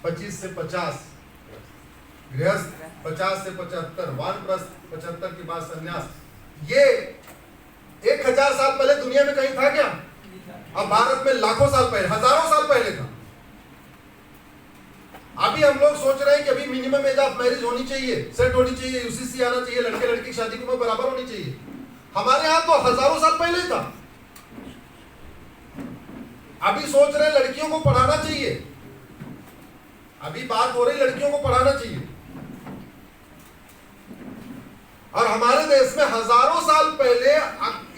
25 से 50 गृहस्थ, 50 से 75 वानप्रस्थ, 75 के बाद संन्यास। ये 1000 साल पहले दुनिया में कहीं था क्या? अब भारत में लाखों साल पहले, हजारों साल पहले था। अभी हम लोग सोच रहे हैं कि अभी मिनिमम एज ऑफ मैरिज होनी चाहिए, सेट होनी चाहिए, यूसीसी आना चाहिए, लड़के लड़की की शादी की उम्र बराबर होनी चाहिए। हमारे यहाँ तो हजारों साल पहले था। अभी सोच रहे हैं लड़कियों को पढ़ाना चाहिए, अभी बात हो रही लड़कियों को पढ़ाना चाहिए। और हमारे देश में हजारों साल पहले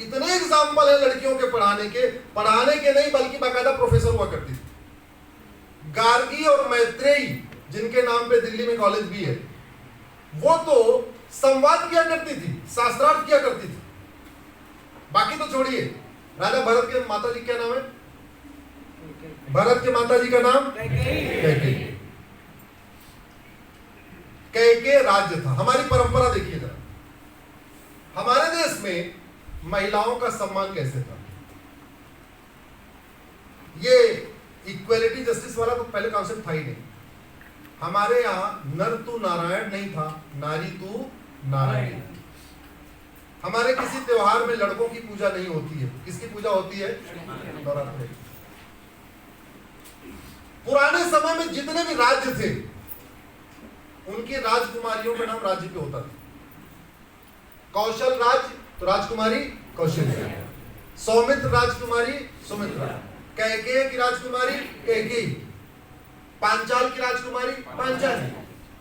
इतने एग्जाम्पल है लड़कियों के पढ़ाने के नहीं बल्कि बाकायदा प्रोफेसर हुआ करती थी। गार्गी और मैत्रेयी, जिनके नाम पे दिल्ली में कॉलेज भी है, वो तो संवाद किया करती थी, शास्त्रार्थ किया करती थी। बाकी तो छोड़िए, राजा भरत के माता जी क्या नाम है? भरत के माता जी का नाम कैकेयी। कैकेयी राज्य था। हमारी परंपरा देखिए जरा, हमारे देश में महिलाओं का सम्मान कैसे था? ये इक्वेलिटी जस्टिस वाला तो पहले कॉन्सेप्ट था ही नहीं। हमारे यहाँ नर तू नारायण नहीं था, नारी तू नारायण। हमारे किसी त्योहार में लड़कों की पूजा नहीं होती है। किसकी पूजा होती है? नवरात्रि। पुराने समय में जितने भी राज्य थे, उनकी राजकुमारियों का नाम राज्य पे होता था। कौशल राज्य तो राजकुमारी कौशल्या, सौमित्र राजकुमारी सुमित्रा, कैकेयी की राजकुमारी कैकेयी, पांचाल की राजकुमारी पांचाली,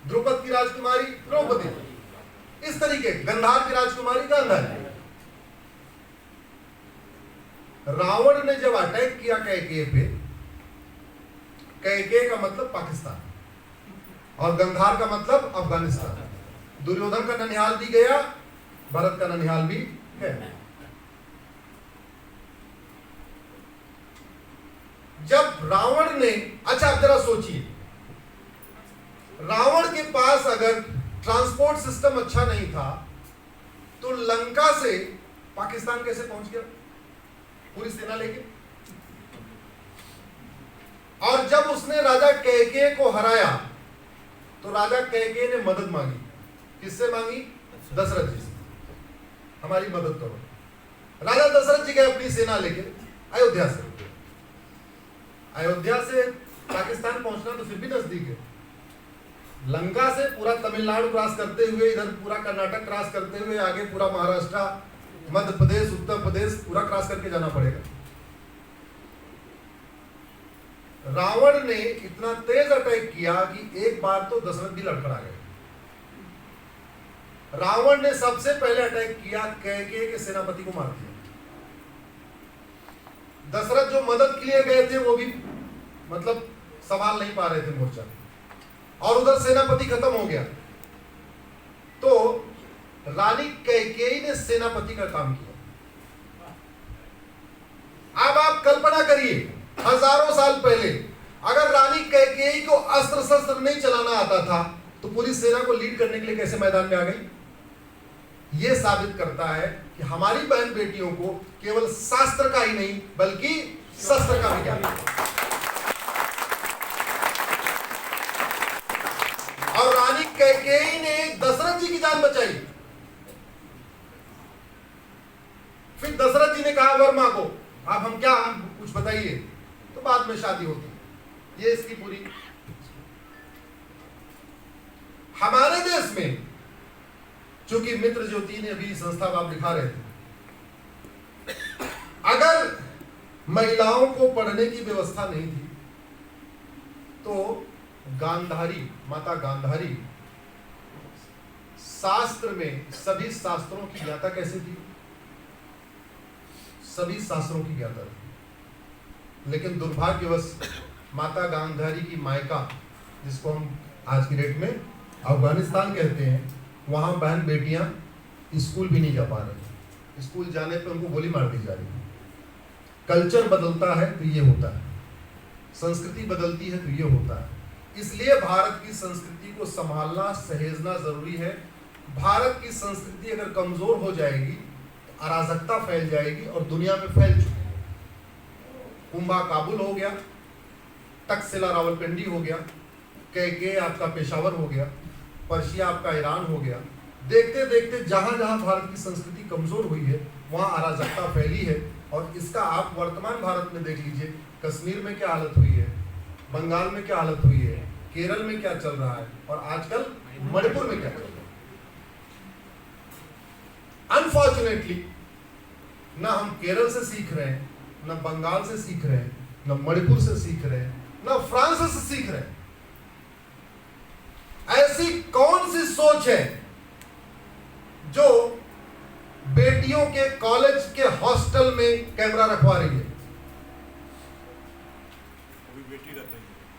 द्रुपद की राजकुमारी द्रौपदी, इस तरीके। गंधार की राजकुमारी गांधारी। रावण ने जब अटैक किया कैकेयी पे, कैकेयी का मतलब पाकिस्तान और गंधार का मतलब अफगानिस्तान। दुर्योधन का ननिहाल भी गया, भरत का ननिहाल भी है। जब रावण ने, अच्छा आप जरा सोचिए, रावण के पास अगर ट्रांसपोर्ट सिस्टम अच्छा नहीं था तो लंका से पाकिस्तान कैसे पहुंच गया? पूरी सेना लेके। और जब उसने राजा कैकेयी को हराया तो राजा कैकेयी ने मदद मांगी। किससे मांगी? दशरथ जी से, हमारी मदद करो। राजा दशरथ जी गए अपनी सेना लेके अयोध्या से। अयोध्या से पाकिस्तान पहुंचना तो फिर भी नजदीक है। लंका से पूरा तमिलनाडु क्रॉस करते हुए, इधर पूरा कर्नाटक क्रॉस करते हुए, आगे पूरा महाराष्ट्र, मध्य प्रदेश, उत्तर प्रदेश पूरा क्रॉस करके जाना पड़ेगा। रावण ने इतना तेज अटैक किया कि एक बार तो दशरथ भी लड़खड़ा गए। रावण ने सबसे पहले अटैक किया, कैकेयी के सेनापति को मार दिया। दशरथ जो मदद के लिए गए थे वो भी मतलब संभाल नहीं पा रहे थे मोर्चा, और उधर सेनापति खत्म हो गया। तो रानी कैकेयी ने सेनापति का काम किया। अब आप कल्पना करिए, हजारों साल पहले अगर रानी कैकेयी को अस्त्र शस्त्र नहीं चलाना आता था तो पूरी सेना को लीड करने के लिए कैसे मैदान में आ गई? यह साबित करता है कि हमारी बहन बेटियों को केवल शास्त्र का ही नहीं बल्कि शस्त्र का भी ज्ञान है। और रानी कैकेयी ने दशरथ जी की जान बचाई। फिर दशरथ जी ने कहा वर मांगो, आप हम क्या कुछ बताइए, तो बाद में शादी होती। ये इसकी पूरी। हमारे देश में चूंकि मित्र ज्योति ने अभी संस्था आप दिखा रहे थे, अगर महिलाओं को पढ़ने की व्यवस्था नहीं थी तो गांधारी, माता गांधारी शास्त्र में सभी शास्त्रों की ज्ञाता कैसे थी? सभी शास्त्रों की ज्ञाता थी। लेकिन दुर्भाग्यवश माता गांधारी की मायका, जिसको हम आज की डेट में अफगानिस्तान कहते हैं, वहां बहन बेटियां स्कूल भी नहीं जा पा रही। स्कूल जाने पे उनको गोली मार दी जा रही है। कल्चर बदलता है तो ये होता है, संस्कृति बदलती है तो ये होता है। इसलिए भारत की संस्कृति को संभालना, सहेजना जरूरी है। भारत की संस्कृति अगर कमजोर हो जाएगी तो अराजकता फैल जाएगी, और दुनिया में फैल चुकी है। कुंभा काबुल हो गया, तक्षशिला रावलपिंडी हो गया, कैकेयी आपका पेशावर हो गया, पर्शिया आपका ईरान हो गया। देखते देखते जहां जहां भारत की संस्कृति कमजोर हुई है वहां अराजकता फैली है। और इसका आप वर्तमान भारत में देख लीजिए, कश्मीर में क्या हालत हुई है, बंगाल में क्या हालत हुई है, केरल में क्या चल रहा है, और आजकल मणिपुर में क्या चल रहा है। अनफॉर्चुनेटली ना हम केरल से सीख रहे हैं, ना बंगाल से सीख रहे हैं, ना मणिपुर से सीख रहे हैं, ना फ्रांस से सीख रहे हैं। ऐसी कौन सी सोच है जो बेटियों के कॉलेज के हॉस्टल में कैमरा रखवा रही है?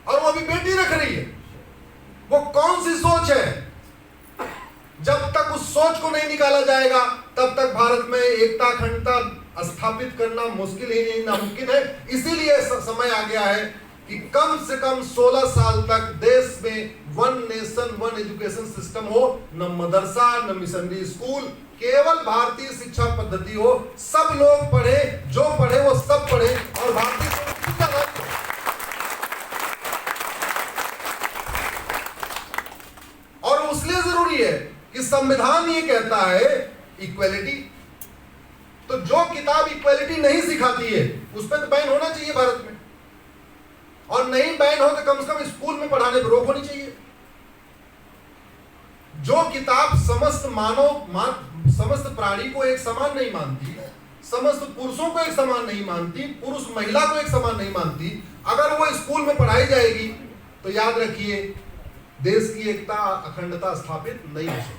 और वो भी बेटी रख रही है। वो कौन सी सोच है? जब तक उस सोच को नहीं निकाला जाएगा तब तक भारत में एकता अखंडता स्थापित करना मुश्किल ही नहीं, नामुमकिन है। इसीलिए समय आ गया है कि कम से कम 16 साल तक देश में one nation one education system हो। न मदरसा, न मिशनरी स्कूल, केवल भारतीय शिक्षा पद्धति हो। सब लोग पढ़े, जो पढ़े वो सब पढ़े, और भारतीय संस्कृति का राज हो। और उसलिए जरूरी है कि संविधान ये कहता है इक्वलिटी। तो जो किताब इक्वलिटी नहीं सिखाती है उस पर तो बैन होना चाहिए भारत में, और नहीं बैन हो तो कम से कम स्कूल में पढ़ाने पर रोक होनी चाहिए। जो किताब समस्त प्राणी को एक समान नहीं मानती, समस्त पुरुषों को एक समान नहीं मानती, पुरुष महिला को एक समान नहीं मानती, अगर वो स्कूल में पढ़ाई जाएगी तो याद रखिए देश की एकता अखंडता स्थापित नहीं हो सकती।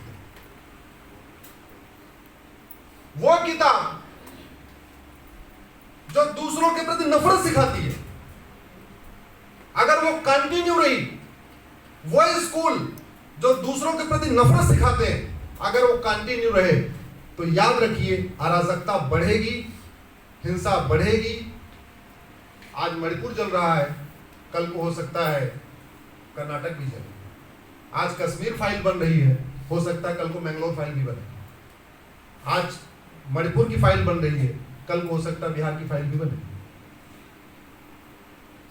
वो किताब जो दूसरों के प्रति नफरत सिखाती है, अगर वो कंटिन्यू रही, वो स्कूल जो दूसरों के प्रति नफरत सिखाते हैं अगर वो कंटिन्यू रहे, तो याद रखिए अराजकता बढ़ेगी, हिंसा बढ़ेगी। आज मणिपुर चल रहा है, कल को हो सकता है कर्नाटक भी चले। आज कश्मीर फाइल बन रही है, हो सकता है कल को मैंगलोर फाइल भी बने। आज मणिपुर की फाइल बन रही है, कल को हो सकता है बिहार की फाइल भी बने।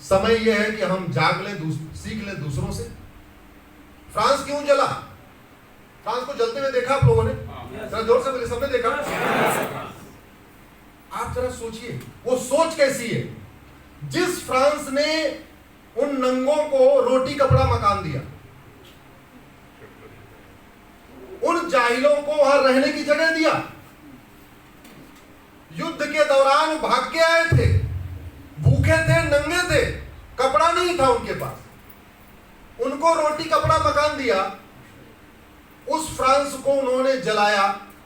समय यह है कि हम जाग लें, सीख लें दूसरों से। फ्रांस क्यों जला? फ्रांस को जलते हुए देखा आप लोगों ने? जरा जोर से बोलिए, सबने देखा? आप जरा सोचिए वो सोच कैसी है। जिस फ्रांस ने उन नंगों को रोटी कपड़ा मकान दिया, उन जाहिलों को वहां रहने की जगह दिया, युद्ध के दौरान भाग के आए थे, भूखे थे, नंगे थे, कपड़ा नहीं था उनके पास, उनको रोटी कपड़ा मकान दिया, उस फ्रांस को उन्होंने जलाया।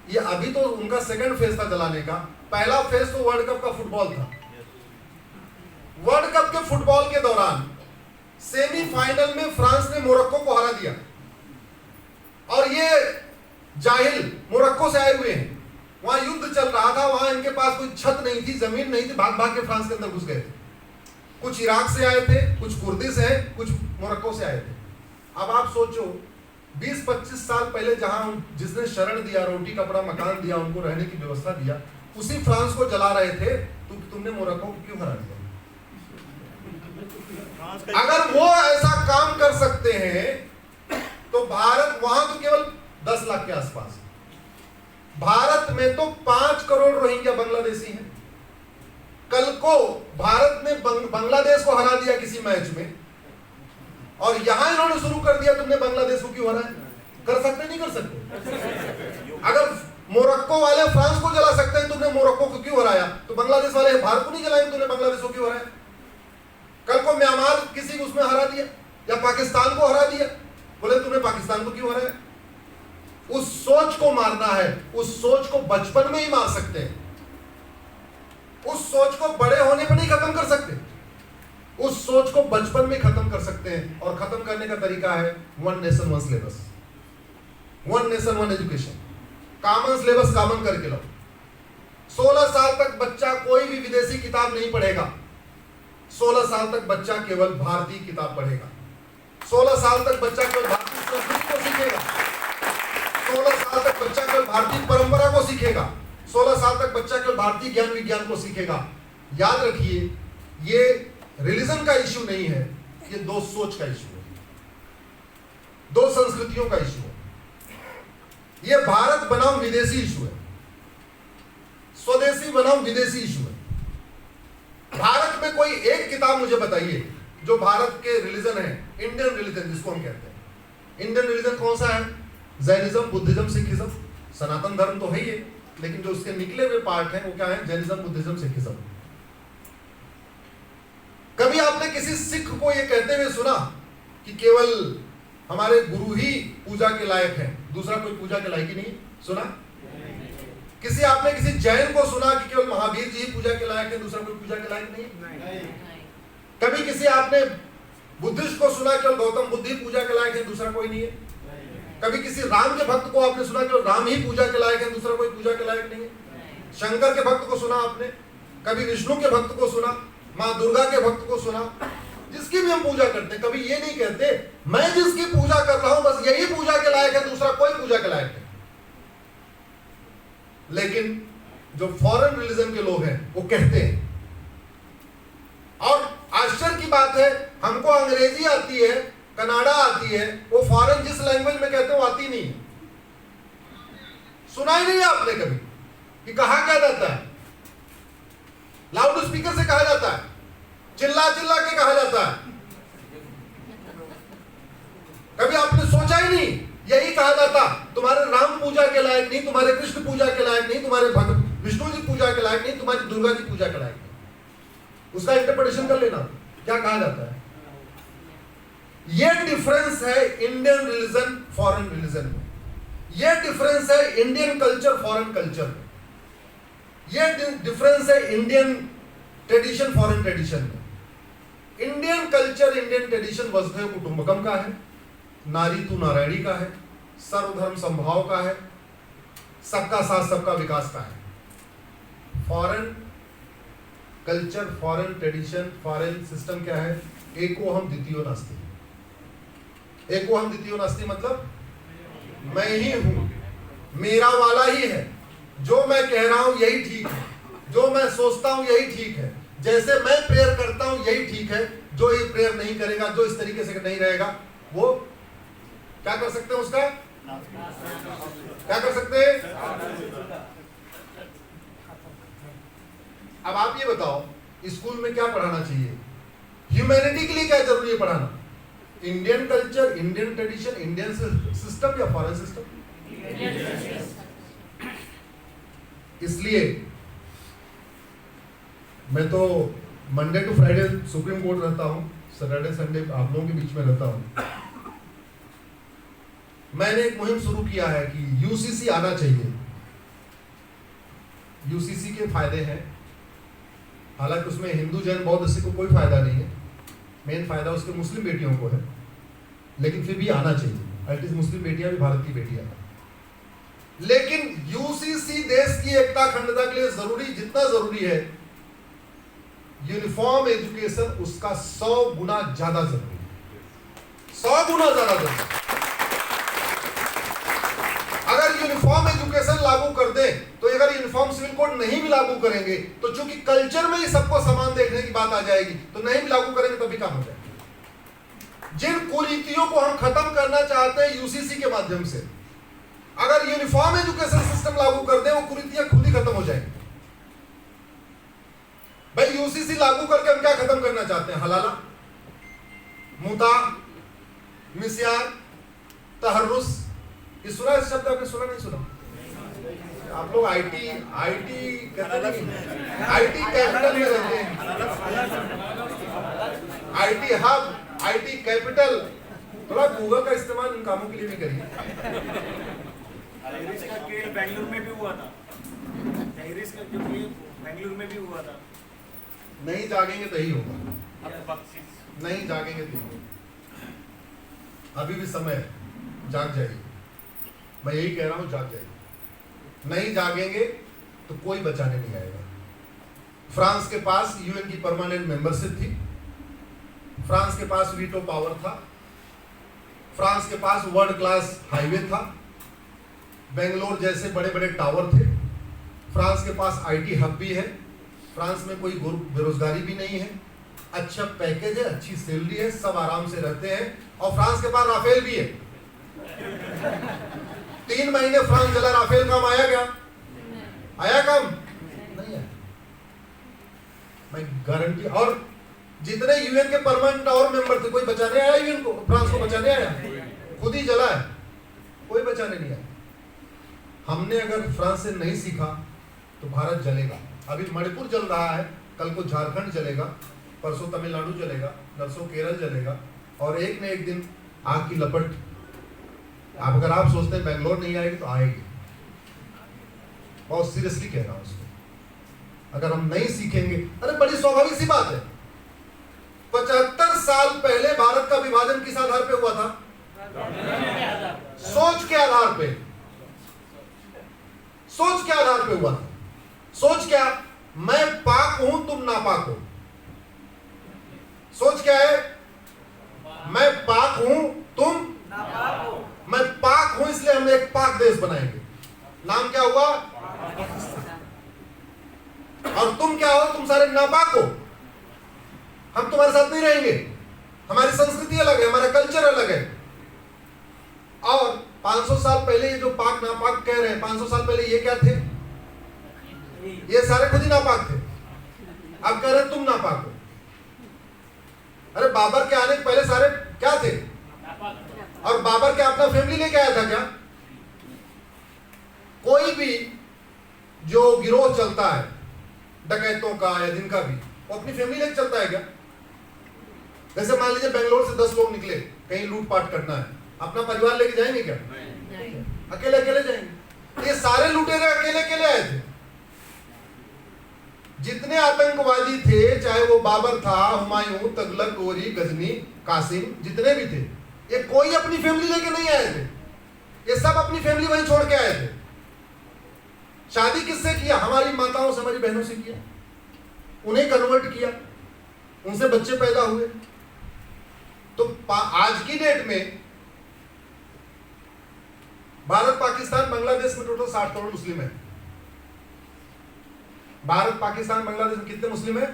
ये अभी तो उनका सेकंड फेज था जलाने का, पहला फेज तो वर्ल्ड कप का फुटबॉल था। वर्ल्ड कप के फुटबॉल के दौरान सेमीफाइनल में फ्रांस ने मोरक्को को हरा दिया, और ये जाहिल मोरक्को से आए हुए हैं, वहां युद्ध चल रहा था, वहां इनके पास कोई छत नहीं थी, जमीन नहीं थी, भाग भाग के फ्रांस के अंदर घुस गए थे। कुछ इराक से आए थे, कुछ कुर्दी से है, कुछ मोरक्को से आए थे। अब आप सोचो 20-25 साल पहले जहां जिसने शरण दिया, रोटी कपड़ा मकान दिया, उनको रहने की व्यवस्था दिया, उसी फ्रांस को जला रहे थे, तो तुमने मोरक्को को क्यों हरा दिया? अगर वो ऐसा काम कर सकते हैं तो भारत, वहां तो केवल 10 लाख के आसपास, भारत में तो 5 करोड़ रोहिंग्या बांग्लादेशी हैं। कल को भारत ने बांग्लादेश को हरा दिया किसी मैच में, और यहां इन्होंने शुरू कर दिया तुमने बांग्लादेश को क्यों हराया? कर सकते नहीं कर सकते? अगर मोरक्को वाले फ्रांस को जला सकते हैं, तुमने मोरक्को को क्यों हराया? तो बांग्लादेश वाले भारत को नहीं जलाएंगे, तुमने बांग्लादेश को क्यों हराया? कल को म्यांमार किसी को उसमें हरा दिया, या पाकिस्तान को हरा दिया, बोले तुमने पाकिस्तान को क्यों हराया? उस सोच को मारना है, उस सोच को बचपन में ही मार सकते हैं, उस सोच को बड़े होने पर नहीं खत्म कर सकते, उस सोच को बचपन में खत्म कर सकते हैं। और खत्म करने का तरीका है one nation one syllabus, one nation one education, common syllabus common करके लो। 16 साल तक बच्चा कोई भी विदेशी किताब नहीं पढ़ेगा, 16 साल तक बच्चा केवल भारतीय किताब पढ़ेगा, 16 साल तक बच्चा केवल भारतीय संस्कृति को सीखेगा, 16 साल तक बच्चा केवल भारतीय परंपरा को सीखेगा, 16 साल तक बच्चा केवल भारतीय ज्ञान विज्ञान को सीखेगा। याद रखिए, ये रिलीजन का इश्यू नहीं है, ये दो सोच का इश्यू है, दो संस्कृतियों का इश्यू है। ये भारत बनाम विदेशी इश्यू है, स्वदेशी बनाम विदेशी इश्यू है। भारत में कोई एक किताब मुझे बताइए जो भारत के रिलीजन है, इंडियन रिलीजन जिसको हम कहते हैं। इंडियन रिलीजन कौन सा है? Jainism, Buddhism, Sikhism. सनातन धर्म तो है ही है, लेकिन जो उसके निकले हुए पार्ट हैं वो क्या है? Jainism, Buddhism, Sikhism. कभी आपने किसी सिख को ये कहते हुए सुना कि केवल हमारे गुरु ही पूजा के लायक है, दूसरा कोई पूजा के लायक ही नहीं? सुना? आपने किसी जैन को सुना कि केवल महावीर जी ही पूजा के लायक है, दूसरा कोई पूजा के लायक नहीं? कभी किसी आपने बुद्धिस्ट को सुना केवल गौतम बुद्ध ही पूजा के लायक है, दूसरा कोई नहीं है? कभी किसी राम के भक्त को आपने सुना केवल राम ही पूजा के लायक है, दूसरा कोई पूजा के लायक नहीं है? शंकर के भक्त को सुना आपने? कभी विष्णु के भक्त को सुना? माँ दुर्गा के भक्त को सुना? जिसकी भी हम पूजा करते हैं, कभी ये नहीं कहते मैं जिसकी पूजा कर रहा हूं बस यही पूजा के लायक है, दूसरा कोई पूजा के लायक नहीं। लेकिन जो फॉरेन रिलीजन के लोग हैं वो कहते हैं, और आश्चर्य की बात है हमको अंग्रेजी आती है, कनाडा आती है, वो फॉरेन जिस लैंग्वेज में कहते हैं वो आती नहीं है। सुना ही नहीं है आपने कभी कि कहा क्या जाता है? लाउड स्पीकर से कहा जाता है, चिल्ला चिल्ला के कहा जाता है। कभी आपने सोचा ही नहीं, यही कहा जाता तुम्हारे राम पूजा के लायक नहीं, तुम्हारे कृष्ण पूजा के लायक नहीं, तुम्हारे भगत विष्णु जी पूजा के लायक नहीं, तुम्हारी दुर्गा जी पूजा के लायक नहीं। उसका इंटरप्रिटेशन कर लेना, क्या कहा जाता है। यह डिफरेंस है इंडियन रिलीजन फॉरेन रिलीजन में, यह डिफरेंस है इंडियन कल्चर फॉरेन कल्चर में, यह डिफरेंस है इंडियन ट्रेडिशन फॉरेन ट्रेडिशन में। इंडियन कल्चर, इंडियन ट्रेडिशन वसुधैव कुटुंबकम का है, नारी तू नारायणी का है, सर्वधर्म संभाव का है, सबका साथ सबका विकास का है। Foreign culture, foreign tradition, foreign system क्या है? एको हम द्वितीयो नास्ति। एको हम द्वितीयो नास्ति मतलब मैं ही हूं, मेरा वाला ही है, जो मैं कह रहा हूं यही ठीक है, जो मैं सोचता हूं यही ठीक है, जैसे मैं प्रेयर करता हूं यही ठीक है, जो ये प्रेयर नहीं करेगा, जो इस तरीके से नहीं रहेगा, वो क्या कर सकते हैं, उसका क्या कर सकते हैं। अब आप ये बताओ, स्कूल में क्या पढ़ाना चाहिए, ह्यूमैनिटी के लिए क्या जरूरी है पढ़ाना, Indian culture, Indian tradition, Indian system या फॉरेन सिस्टम। इसलिए मैं तो Monday to Friday Supreme Court रहता हूं, सैटरडे संडे आप लोगों के बीच में रहता हूं। मैंने एक मुहिम शुरू किया है कि यूसीसी आना चाहिए। यूसीसी के फायदे हैं, हालांकि उसमें हिंदू जैन बौद्ध सिख को कोई फायदा नहीं है, मेन फायदा उसके मुस्लिम बेटियों को है, लेकिन फिर भी आना चाहिए। एटलीस्ट मुस्लिम बेटियां भी भारत की बेटियां हैं। लेकिन यूसीसी देश की एकता अखंडता के लिए जरूरी, जितना जरूरी है यूनिफॉर्म एजुकेशन, उसका 100 गुना ज्यादा जरूरी है, 100 गुना ज्यादा जरूरी। अगर यूनिफॉर्म एजुकेशन लागू कर दे, तो अगर यूनिफॉर्म सिविल कोड नहीं भी लागू करेंगे, तो चूंकि कल्चर में ही सबको समान देखने की बात आ जाएगी, तो नहीं भी लागू करेंगे तभी काम हो जाएगा। जिन कुरीतियों को हम खत्म करना चाहते हैं यूसीसी के माध्यम से, अगर यूनिफॉर्म एजुकेशन सिस्टम लागू कर दे, वो कुरीतियां खुद ही खत्म हो जाएंगी। भाई यूसीसी लागू करके हम क्या खत्म करना चाहते हैं, हलाला, मुता, मिस्यार, तहर्रुस, ये सुना इस शब्द आपने सुना नहीं सुना? आप लोग आईटी कैपिटल में रहते हैं, आईटी हब, आईटी कैपिटल, थोड़ा गूगल का इस्तेमाल इन कामों के लिए भी करिए। इसका खेल बेंगलुरु में भी हुआ था, इसका जो खेल बेंगलुरु में भी हुआ था। नहीं जागेंगे तो ही होगा, नहीं जागेंगे तो ही होगा। अभी भी समय है, जाग जाइए, मैं यही कह रहा हूं, जाग जाइए। नहीं जागेंगे तो कोई बचाने नहीं आएगा। फ्रांस के पास यूएन की परमानेंट मेंबरशिप थी, फ्रांस के पास वीटो पावर था, फ्रांस के पास वर्ल्ड क्लास हाईवे था, बेंगलोर जैसे बड़े बड़े टावर थे, फ्रांस के पास आईटी हब भी है, फ्रांस में कोई बेरोजगारी भी नहीं है, अच्छा पैकेज है, अच्छी सैलरी है, सब आराम से रहते हैं, और फ्रांस के पास राफेल भी है। 3 महीने फ्रांस चला, राफेल काम आया क्या? आया काम? नहीं आया। मैं गारंटी, और जितने यूएन के परमानेंट और मेंबर थे, कोई बचाने आया यूएन को, फ्रांस को बचाने आया? खुद ही जला है, कोई बचाने नहीं आया। हमने अगर फ्रांस से नहीं सीखा तो भारत जलेगा। अभी मणिपुर जल रहा है, कल को झारखंड जलेगा, परसों तमिलनाडु जलेगा, नरसों केरल जलेगा, और एक न एक दिन आग की लपट, अगर आप सोचते हैं बेंगलोर नहीं आएगी तो आएगी। बहुत सीरियसली कह रहा हूं उसको। अगर हम नहीं सीखेंगे, अरे बड़ी स्वाभाविक सी बात है, 75 साल पहले भारत का विभाजन किस आधार पे हुआ था? सोच के आधार पे। सोच के आधार पे हुआ था। सोच क्या? मैं पाक हूं, तुम नापाक हो। सोच क्या है? मैं पाक हूं, तुम नापाक हो। मैं पाक हूं, इसलिए हम एक पाक देश बनाएंगे। नाम क्या हुआ? और तुम क्या हो? तुम सारे नापाक हो। हम तुम्हारे साथ नहीं रहेंगे, हमारी संस्कृति अलग है, हमारा कल्चर अलग है। और 500 साल पहले ये जो पाक नापाक कह रहे हैं, 500 साल पहले ये क्या थे? ये सारे खुद ही नापाक थे। अब कह रहे हैं तुम नापाक हो। अरे बाबर के आने के पहले सारे क्या थे? और बाबर क्या अपना फैमिली लेके आया था क्या? कोई भी जो गिरोह चलता है डकैतों का या जिनका भी, वो अपनी फैमिली लेके चलता है क्या? जैसे मान लीजिए बेंगलोर से 10 लोग निकले, कहीं लूटपाट करना है, अपना परिवार लेके जाएंगे क्या? अकेले अकेले जाएंगे। ये सारे लुटेरे अकेले अकेले आए थे। जितने आतंकवादी थे, चाहे वो बाबर था, हुमायूं, तगलक, गोरी, गजनी, कासिम, जितने भी थे, ये कोई अपनी फैमिली लेके नहीं आए थे। ये सब अपनी फैमिली वहीं छोड़ के आए थे। शादी किससे किया? हमारी माताओं से, हमारी बहनों से किया, उन्हें कन्वर्ट किया, उनसे बच्चे पैदा हुए। तो आज की डेट में भारत, पाकिस्तान, बांग्लादेश में टोटल 60 करोड़ मुस्लिम है। भारत पाकिस्तान बांग्लादेश में कितने मुस्लिम है?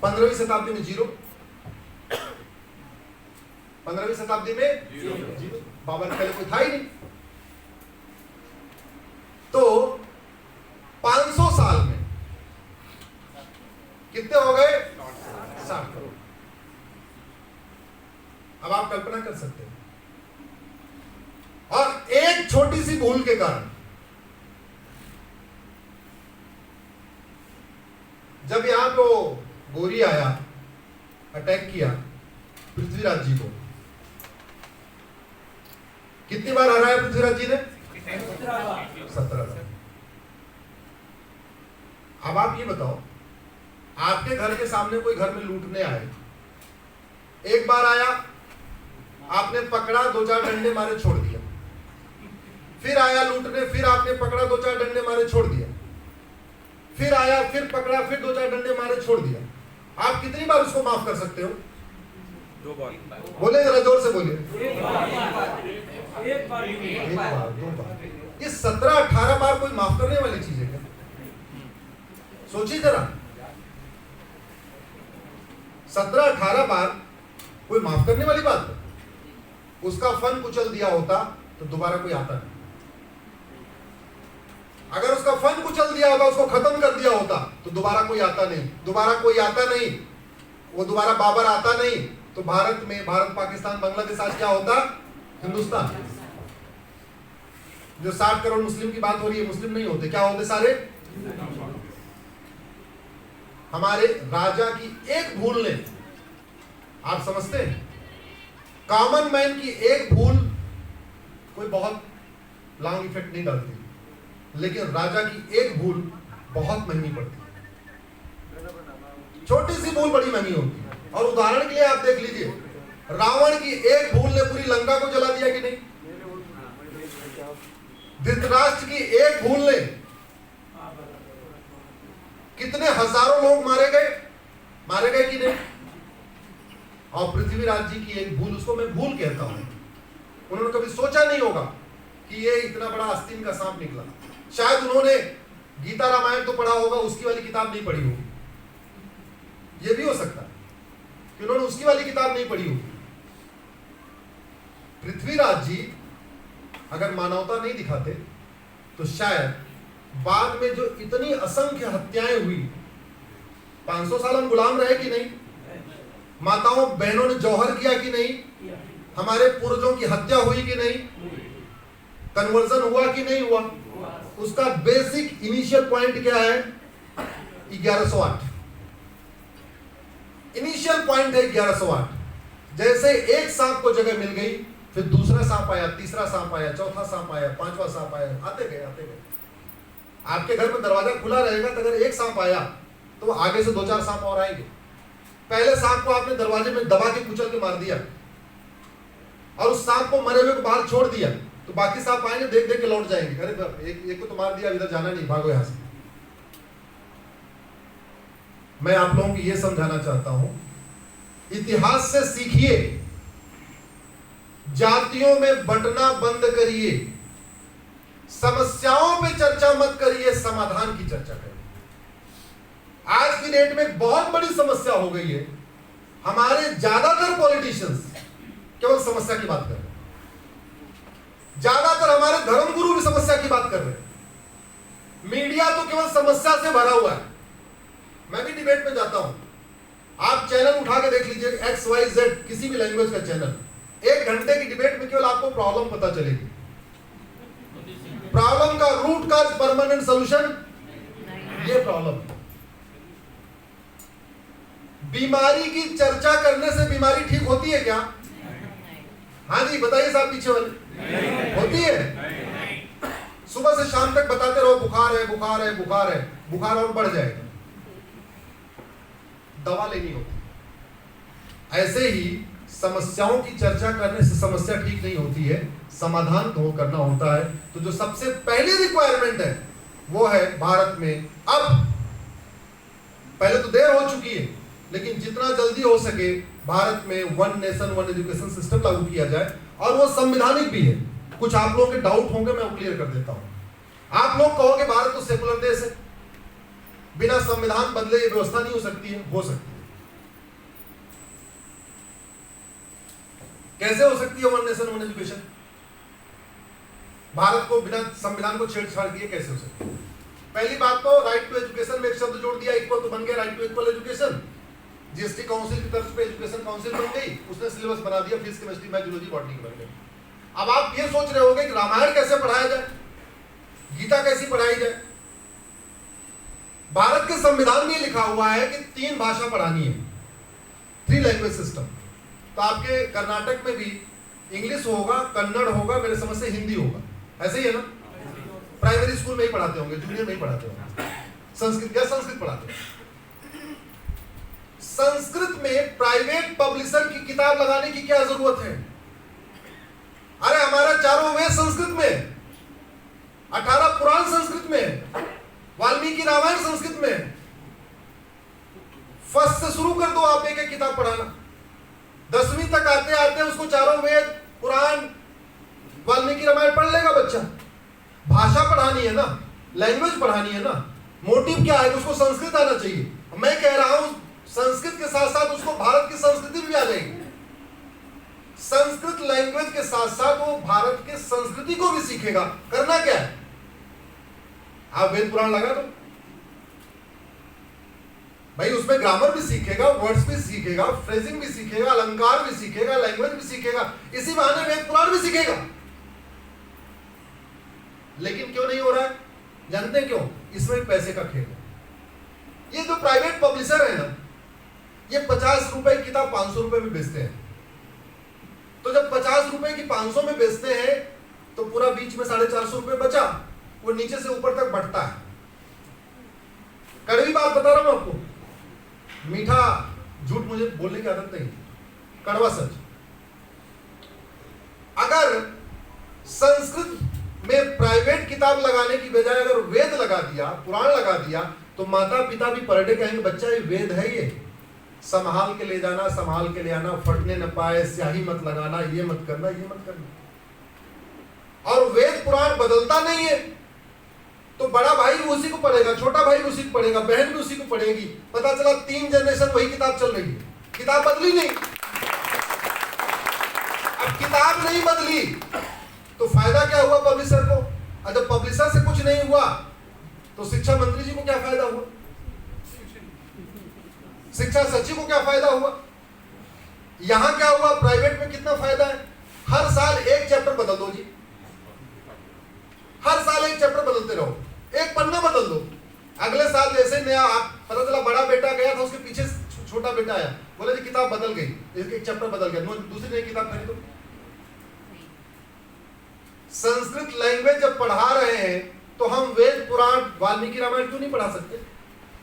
15वीं शताब्दी में 0, 15वीं शताब्दी में 0। बाबर पहले कोई था ही नहीं। तो 500 साल में कितने हो गए? 60 करोड़। अब आप कल्पना कर सकते हैं, और एक छोटी सी भूल के कारण जब यहां पे गोरी आया, अटैक किया पृथ्वीराज जी को, कितनी बार हराया पृथ्वीराज जी ने? 17 बार। अब आप ये बताओ, आपके घर के सामने कोई घर में लूटने आए, एक बार आया, आपने पकड़ा, 2-4 डंडे मारे, छोड़ दिया। फिर आया लूटने, फिर आपने पकड़ा, 2-4 डंडे मारे, छोड़ दिया। फिर आया, फिर पकड़ा, फिर 2-4 डंडे मारे, छोड़ दिया। आप कितनी बार उसको माफ कर सकते हो? 2 बार। बोले जरा जोर से बोलिए। एक बार, 2 बार। ये 17-18 बार कोई माफ करने वाली चीज है क्या? सोचिए जरा, 17-18 बार कोई माफ करने वाली बात है? उसका फन कुचल दिया होता तो दोबारा कोई आता नहीं। अगर उसका फन कुचल दिया होता, उसको खत्म कर दिया होता तो दोबारा कोई आता नहीं। दोबारा कोई आता नहीं, वो दोबारा बाबर आता नहीं, तो भारत में, भारत पाकिस्तान बांग्लादेश आज क्या होता? हिंदुस्तान। जो 60 करोड़ मुस्लिम की बात हो रही है, मुस्लिम नहीं होते, क्या होते सारे? हमारे राजा की एक भूल ने, आप समझते हैं, कॉमन मैन की एक भूल कोई बहुत लॉन्ग इफेक्ट नहीं डालती, लेकिन राजा की एक भूल बहुत महंगी पड़ती है। छोटी सी भूल बड़ी महंगी होती है। और उदाहरण के लिए आप देख लीजिए, रावण की एक भूल ने पूरी लंका को जला दिया कि नहीं? धृतराष्ट्र की एक भूल ने कितने हजारों लोग मारे गए कि नहीं? और पृथ्वीराज जी की एक भूल, उसको मैं भूल कहता हूं, उन्होंने कभी सोचा नहीं होगा कि ये इतना बड़ा आस्तीन का सांप निकला। शायद उन्होंने गीता रामायण तो पढ़ा होगा, उसकी वाली किताब नहीं पढ़ी होगी। ये भी हो सकता है कि उन्होंने उसकी वाली किताब नहीं पढ़ी होगी। पृथ्वीराज जी अगर मानवता नहीं दिखाते तो शायद बाद में जो इतनी असंख्य हत्याएं हुई, 500 साल हम गुलाम रहे कि नहीं? माताओं बहनों ने जौहर किया कि नहीं? हमारे पूर्वजों की हत्या हुई कि नहीं? कन्वर्जन हुआ कि नहीं हुआ? उसका बेसिक इनिशियल पॉइंट क्या है? 1108। इनिशियल पॉइंट है 1108। जैसे एक सांप को जगह मिल गई, फिर दूसरा सांप आया, तीसरा सांप आया, चौथा सांप आया, 5वां सांप आया, आते गए। आपके घर में दरवाजा खुला रहेगा तो अगर एक सांप आया तो आगे से 2-4 सांप और आएंगे। पहले सांप को आपने दरवाजे में दबा के कुचल के मार दिया और उस सांप को मरे हुए को बाहर छोड़ दिया, तो बाकी सांप आएंगे, देख देख के लौट जाएंगे, अरे एक को तो मार दिया, इधर जाना नहीं, भागो यहां से। मैं आप लोगों को यह समझाना चाहता हूं, इतिहास से सीखिए, जातियों में बंटना बंद करिए, समस्याओं पे चर्चा मत करिए, समाधान की चर्चा करिए। आज की डेट में एक बहुत बड़ी समस्या हो गई है, हमारे ज्यादातर पॉलिटिशियंस केवल समस्या की बात कर रहे हैं। ज्यादातर हमारे धर्मगुरु भी समस्या की बात कर रहे हैं। मीडिया तो केवल समस्या से भरा हुआ है। मैं भी डिबेट में जाता हूं, आप चैनल उठा के देख लीजिए, XYZ किसी भी लैंग्वेज का चैनल, 1 घंटे की डिबेट में केवल आपको प्रॉब्लम पता चलेगी। प्रॉब्लम का रूट का परमानेंट सॉल्यूशन, ये प्रॉब्लम है। बीमारी की चर्चा करने से बीमारी ठीक होती है क्या? हाँ जी बताइए साहब, पीछे वाले, होती है? सुबह से शाम तक बताते रहो बुखार है, बुखार है, बुखार है, बुखार और बढ़ जाएगा, दवा लेनी होती। ऐसे ही समस्याओं की चर्चा करने से समस्या ठीक नहीं होती है, समाधान तो करना होता है। तो जो सबसे पहली रिक्वायरमेंट है वो है भारत में, अब पहले तो देर हो चुकी है, लेकिन जितना जल्दी हो सके भारत में 1 नेशन 1 एजुकेशन सिस्टम लागू किया जाए, और वो संवैधानिक भी है। कुछ आप लोगों के डाउट होंगे, मैं क्लियर कर देता हूं। आप लोग कहोगे भारत तो सेकुलर देश है, बिना संविधान बदले ये व्यवस्था नहीं हो सकती है? हो सकती है। कैसे हो सकती है one nation one education? Bharat को बिना संविधान को छेड़छाड़ किए कैसे हो सकती है? पहली बात तो राइट टू एजुकेशन में एक शब्द जोड़ दिया, इक्वल तो बन गया right to equal education. GST council की तरफ पे एजुकेशन काउंसिल बन गई, उसने सिलेबस बना दिया, physics chemistry math zoology botany की बन गई। अब आप ये सोच रहे होंगे कि रामायण कैसे पढ़ाया जाए, गीता कैसी पढ़ाई जाए? भारत के संविधान में लिखा हुआ है कि 3 भाषा पढ़ानी है, 3 लैंग्वेज सिस्टम। तो आपके कर्नाटक में भी इंग्लिश होगा, कन्नड़ होगा, मेरे समझ से हिंदी होगा, ऐसे ही है ना? प्राइमरी स्कूल में ही पढ़ाते होंगे, जूनियर में ही पढ़ाते होंगे। संस्कृत क्या संस्कृत पढ़ाते हैं? संस्कृत में प्राइवेट पब्लिशर की किताब लगाने की क्या जरूरत है? अरे हमारा चारों वेद संस्कृत में, 18 पुराण संस्कृत में, वाल्मीकि रामायण संस्कृत में। फर्स्ट से शुरू कर दो आप एक किताब पढ़ाना, 10वीं तक आते आते उसको चारों वेद पुराण वाल्मीकि रामायण पढ़ लेगा बच्चा। भाषा पढ़ानी है ना, लैंग्वेज पढ़ानी है ना। मोटिव क्या है? उसको संस्कृत आना चाहिए। मैं कह रहा हूं संस्कृत के साथ साथ उसको भारत की संस्कृति भी आ जाएगी। संस्कृत लैंग्वेज के साथ साथ वो भारत के संस्कृति को भी सीखेगा। करना क्या है? आप वेद पुराण लगा दो भाई, उसमें ग्रामर भी सीखेगा, वर्ड्स भी सीखेगा, फ्रेजिंग भी सीखेगा, अलंकार भी सीखेगा, लैंग्वेज भी सीखेगा, इसी बहाने वेद पुराण भी सीखेगा। लेकिन क्यों नहीं हो रहा है? जानते हैं क्यों? इसमें पैसे का खेल है। ये जो प्राइवेट पब्लिशर है ना, ये 50 रुपए की किताब 500 रुपए में बेचते हैं। तो जब 50 रुपए की 500 में बेचते हैं तो पूरा बीच में 450 रुपए बचा, वो नीचे से ऊपर तक बढ़ता है। कड़वी बात बता रहा हूं आपको, मीठा झूठ मुझे बोलने की आदत नहीं, कड़वा सच। अगर संस्कृत में प्राइवेट किताब लगाने की बजाय अगर वेद लगा दिया, पुराण लगा दिया, तो माता पिता भी पर डे कहेंगे बच्चा ये वेद है, ये संभाल के ले जाना, संभाल के ले आना, फटने न पाए, स्याही मत लगाना, ये मत करना, ये मत करना। और वेद पुराण बदलता नहीं है, तो बड़ा भाई भी उसी को पढ़ेगा, छोटा भाई भी उसी को पढ़ेगा, बहन भी उसी को पढ़ेगी। पता चला 3 जनरेशन वही किताब चल रही है, किताब बदली नहीं। अब किताब नहीं बदली तो फायदा क्या हुआ पब्लिशर को? और जब पब्लिशर से कुछ नहीं हुआ तो शिक्षा मंत्री जी को क्या फायदा हुआ? शिक्षा सचिव को क्या फायदा हुआ? यहां क्या हुआ? प्राइवेट में कितना फायदा है? हर साल एक चैप्टर बदल दो जी, हर साल एक चैप्टर बदलते रहो, एक पन्ना बदल दो। अगले साल जैसे नया पता चला बड़ा बेटा गया था, उसके पीछे छोटा बेटा आया, बोले जी किताब बदल गई, एक चैप्टर बदल गया, दूसरी नई किताब खरीदो। संस्कृत लैंग्वेज जब पढ़ा रहे हैं तो हम वेद पुराण वाल्मीकि रामायण क्यों नहीं पढ़ा सकते?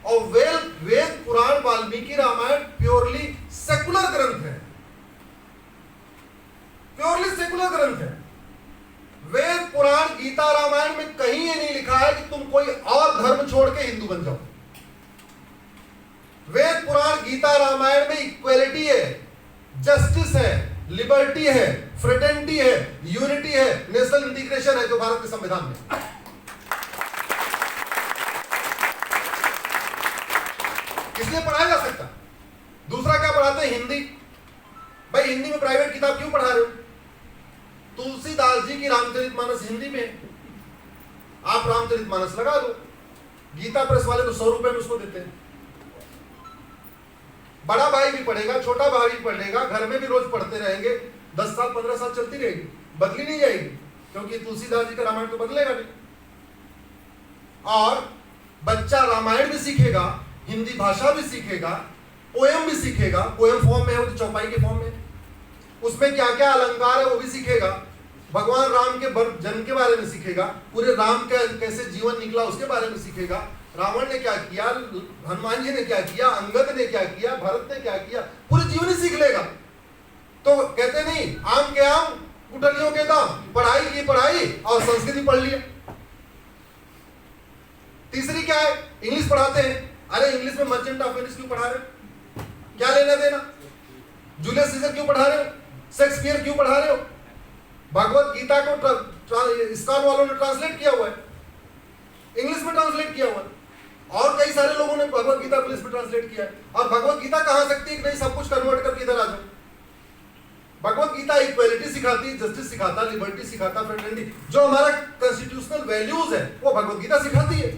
और वेद पुराण वाल्मीकि रामायण प्योरली सेकुलर ग्रंथ है, प्योरली सेकुलर ग्रंथ है। वेद पुराण गीता रामायण में कहीं ये नहीं लिखा है कि तुम कोई और धर्म छोड़ के हिंदू बन जाओ। वेद पुराण गीता रामायण में इक्वेलिटी है, जस्टिस है, लिबर्टी है, फ्रेटर्निटी है, यूनिटी है, नेशनल इंटीग्रेशन है, जो भारत के संविधान में। इसलिए पढ़ाया जा सकता। दूसरा क्या पढ़ाते हैं? हिंदी। भाई हिंदी में प्राइवेट किताब क्यों पढ़ा रहे हो? तुलसीदास जी की रामचरितमानस हिंदी में है, आप रामचरितमानस लगा दो। गीता प्रेस वाले तो 100 रुपए में उसको देते हैं। बड़ा भाई भी पढ़ेगा, छोटा भाई भी पढ़ेगा, घर में भी रोज पढ़ते रहेंगे, 10 साल 15 साल चलती रहेगी, बदली नहीं जाएगी, क्योंकि तुलसीदास जी का रामायण तो बदलेगा नहीं। और बच्चा रामायण भी सीखेगा, हिंदी भाषा भी सीखेगा, पोएम भी सीखेगा, पोएम फॉर्म में है, वो तो चौपाई के फॉर्म में, उसमें क्या क्या अलंकार है वो भी सीखेगा, भगवान राम के जन्म के बारे में सीखेगा, पूरे राम का कैसे जीवन निकला उसके बारे में सीखेगा, रावण ने क्या किया, हनुमान जी ने क्या किया, अंगद ने क्या किया, भरत ने क्या किया, पूरे जीवन ही सीख लेगा। तो कहते नहीं आम के आम कुटलियों के दाम, पढ़ाई की पढ़ाई और संस्कृति पढ़ लिया। तीसरी क्या है? इंग्लिश पढ़ाते हैं। अरे इंग्लिश में मर्चेंट ऑफ वेनिस क्यों पढ़ा रहे हो? क्या लेना देना? जूलियस सीजर क्यों पढ़ा रहे हो? शेक्सपियर क्यों पढ़ा रहे हो? भगवत गीता को इस्कॉन वालों ने ट्रांसलेट किया हुआ है, इंग्लिश में ट्रांसलेट किया हुआ है। और कई सारे लोगों ने भगवत गीता इंग्लिश में ट्रांसलेट किया है। और भगवत गीता कहा सकती है कि नहीं सब कुछ कन्वर्ट करके इधर आ जाओ। भगवत गीता इक्वालिटी सिखाती है, जस्टिस सिखाता, लिबर्टी सिखाता, फ्रेटर्निटी, जो हमारा कॉन्स्टिट्यूशनल वैल्यूज है वो भगवत गीता सिखाती है।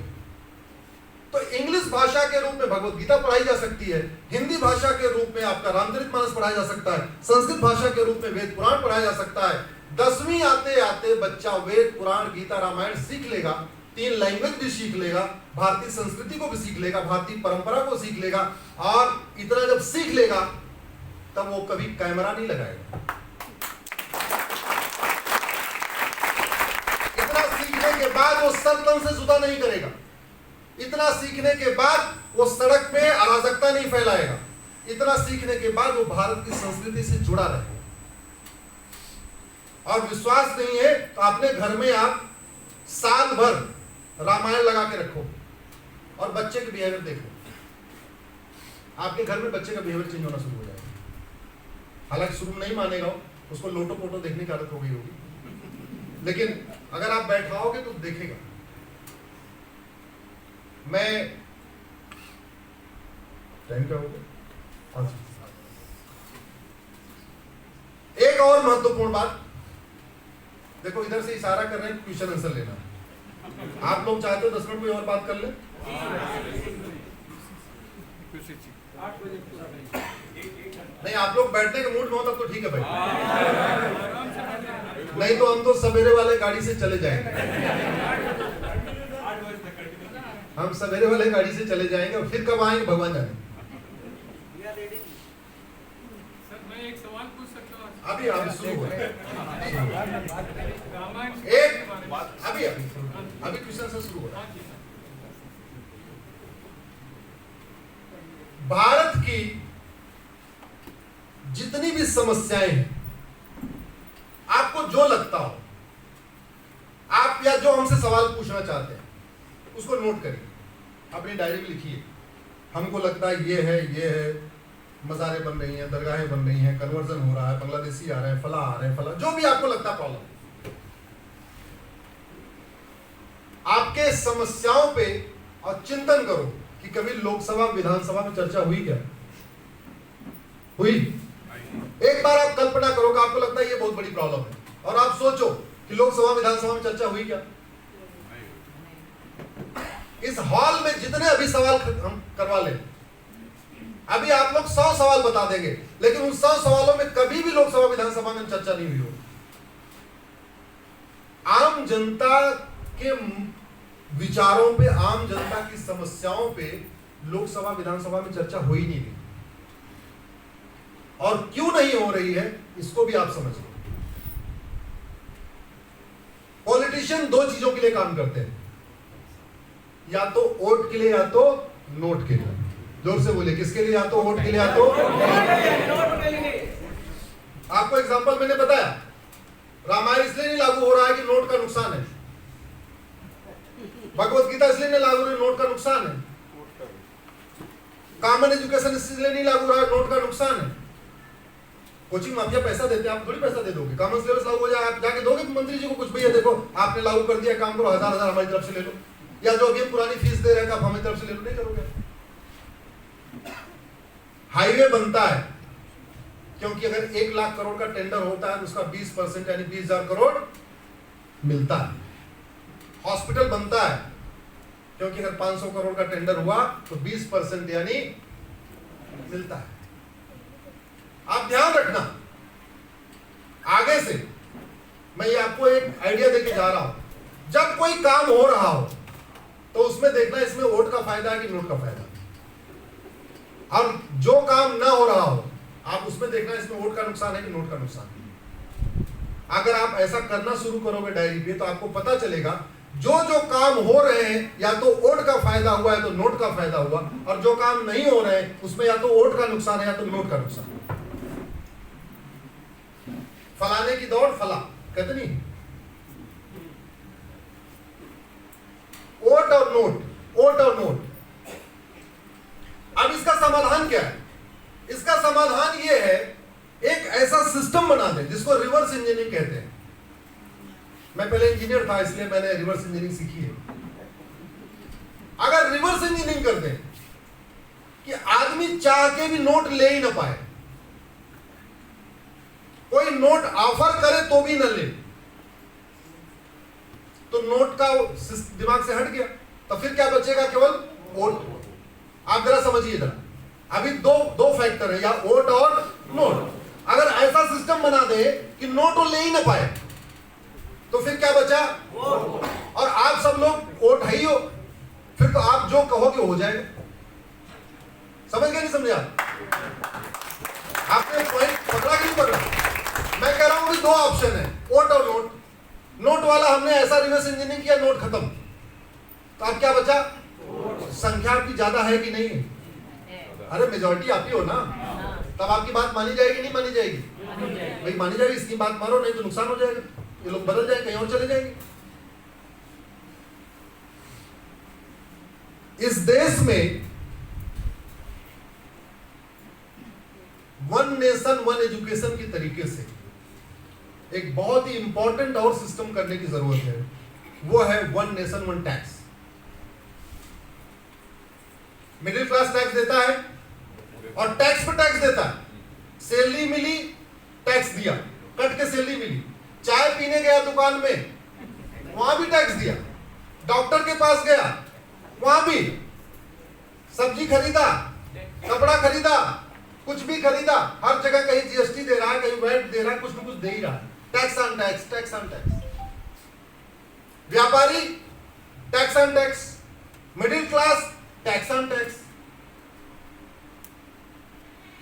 तो इंग्लिश भाषा के रूप में भगवत गीता पढ़ाई जा सकती है, हिंदी भाषा के रूप में आपका रामचरितमानस पढ़ाया जा सकता है, संस्कृत भाषा के रूप में वेद पुराण पढ़ाया जा सकता है। 10वीं आते आते बच्चा वेद पुराण गीता रामायण सीख लेगा, 3 लैंग्वेज भी सीख लेगा, भारतीय संस्कृति को भी सीख लेगा, भारतीय परंपरा को सीख लेगा, और इतना जब सीख लेगा तब वो कभी कैमरा नहीं लगाएगा। इतना सीखने के बाद वो सत्तम से जुदा नहीं करेगा। इतना सीखने के बाद वो सड़क पे अराजकता नहीं फैलाएगा। इतना सीखने के बाद वो भारत की संस्कृति से जुड़ा रहेगा। और विश्वास नहीं है तो अपने घर में आप साल भर रामायण लगा के रखो और बच्चे के बिहेवियर देखो, आपके घर में बच्चे का बिहेवियर चेंज होना शुरू हो जाएगा। हालांकि शुरू में नहीं मानेगा, उसको लोटो पोटो देखने की आदत हो गई होगी, लेकिन अगर आप बैठाओगे तो देखेगा। मैं टाइम क्या हो गया? एक और महत्वपूर्ण बात देखो, इधर से इशारा कर रहे हैं क्वेश्चन आंसर लेना। आप लोग चाहते हो 10 मिनट कोई और बात कर ले? नहीं, आप लोग बैठने के मूड में हो तब तो ठीक है भाई, नहीं तो हम तो सवेरे वाले गाड़ी से चले जाएंगे। हम सवेरे वाले गाड़ी से चले जाएंगे और फिर कब आएंगे भगवान जाने। सर मैं एक सवाल पूछ सकता हूँ? अभी अभी शुरू हुआ है। अभी क्वेश्चन से शुरू हो रहा है। भारत की जितनी भी समस्याएं हैं, आपको जो लगता हो, आप या जो हमसे सवाल पूछना चाहते हैं उसको नोट करिए, अपनी डायरी में लिखिए। हमको लगता है ये है, मज़ारें बन रही हैं, दरगाहें बन रही हैं, कन्वर्जन हो रहा है, बांग्लादेशी आ रहे हैं, फला आ रहे हैं, फला, जो भी आपको लगता है प्रॉब्लम, आपके समस्याओं पे और चिंतन करो कि कभी लोकसभा विधानसभा में चर्चा हुई क्या? हुई? एक बार आप कल्पना करो कि आपको लगता है ये बहुत बड़ी प्रॉब्लम है, और आप सोचो कि लोकसभा विधानसभा में चर्चा हुई क्या? इस हॉल में जितने अभी सवाल हम करवा लें, अभी आप लोग 100 सवाल बता देंगे, लेकिन उन 100 सवालों में कभी भी लोकसभा विधानसभा में चर्चा नहीं हुई हो। आम जनता के विचारों पे, आम जनता की समस्याओं पे लोकसभा विधानसभा में चर्चा हो ही नहीं रही। और क्यों नहीं हो रही है इसको भी आप समझ लो। पॉलिटिशियन 2 चीजों के लिए काम करते हैं, या तो वोट के लिए या तो नोट के लिए। जोर से बोले, किसके लिए? या तो वोट के लिए या तो आपको एग्जांपल मैंने बताया, रामायण इसलिए नहीं लागू हो रहा है कि नोट का नुकसान है, भगवत गीता इसलिए नहीं लागू हो रही, नोट का नुकसान है, कॉमन एजुकेशन इसलिए नहीं लागू हो रहा है, नोट का नुकसान है। कोचिंग माफिया पैसा देते हैं, आप थोड़ी पैसा दे दोगे। कॉमन सिलेबस लागू हो जाए, आप जाके दोगे मंत्री जी को कुछ, भैया देखो आपने लागू कर दिया, काम करो, 1000 हमारी तरफ से ले लो, या जो अभी पुरानी फीस दे रहे हैं आप हमारी तरफ से ले लो, नहीं करोगे। हाईवे बनता है क्योंकि अगर 1 लाख करोड़ का टेंडर होता है तो उसका 20% यानी 20,000 करोड़ मिलता है। हॉस्पिटल बनता है क्योंकि अगर 500 करोड़ का टेंडर हुआ तो 20% यानी मिलता है। आप ध्यान रखना, आगे से मैं ये आपको एक आइडिया देके जा रहा हूं। जब कोई काम हो रहा हो तो उसमें देखना इसमें वोट का फायदा है कि नोट का फायदा है, और जो काम ना हो रहा हो आप उसमें देखना इसमें वोट का नुकसान है कि नोट का नुकसान है। अगर आप ऐसा करना शुरू करोगे डायरी पे तो आपको पता चलेगा जो जो काम हो रहे हैं या तो वोट का फायदा हुआ है तो नोट का फायदा हुआ, और जो काम नहीं हो रहे हैं उसमें या तो वोट का नुकसान है या तो नोट का नुकसान। फलाने की दौड़ फला कहते नहीं, वोट और नोट, वोट और नोट। अब इसका समाधान क्या है? इसका समाधान यह है, एक ऐसा सिस्टम बना दे जिसको रिवर्स इंजीनियरिंग कहते हैं। मैं पहले इंजीनियर था इसलिए मैंने रिवर्स इंजीनियरिंग सीखी है। अगर रिवर्स इंजीनियरिंग कर दें कि आदमी चाह के भी नोट ले ही ना पाए, कोई नोट ऑफर करे तो भी न ले, तो नोट का दिमाग से हट गया, तो फिर क्या बचेगा? केवल वोट। आप जरा समझिए जरा, अभी दो फैक्टर है, या वोट और नोट। अगर ऐसा सिस्टम बना दे कि नोट वो ले ही ना पाए, तो फिर क्या बचा? वोट। और आप सब लोग वोट है ही हो, फिर तो आप जो कहोगे हो जाएगा। समझ गए नहीं समझे आप? आपने पॉइंट पकड़ा कि नहीं पकड़ा? मैं कह रहा हूं कि दो ऑप्शन है, वोट और नोट। नोट वाला हमने ऐसा रिवर्स इंजीनियरिंग किया, नोट खत्म, तो अब क्या बचा? संख्या आपकी ज्यादा है कि नहीं है? अरे मेजॉरिटी आप ही हो ना, तब आपकी बात मानी जाएगी नहीं मानी जाएगी? भाई मानी जाएगी, इसकी बात मारो, नहीं तो नुकसान हो जाएगा, ये लोग बदल जाएंगे, कहीं और चले जाएंगे। इस देश में वन नेशन वन एजुकेशन के तरीके से एक बहुत ही इंपॉर्टेंट और सिस्टम करने की जरूरत है, वो है one nation one tax. Middle class tax देता है और टैक्स पे टैक्स देता है। सैलरी मिली, टैक्स दिया, कट के सैलरी मिली। चाय पीने गया दुकान में, वहां भी टैक्स दिया। डॉक्टर के पास गया, वहां भी। सब्जी खरीदा, कपड़ा खरीदा, कुछ भी खरीदा, हर जगह कहीं जीएसटी दे रहा है, कहीं वैट दे रहा है, कुछ न कुछ दे ही रहा है। Tax on tax, tax on tax. व्यापारी tax on tax, middle class tax on tax.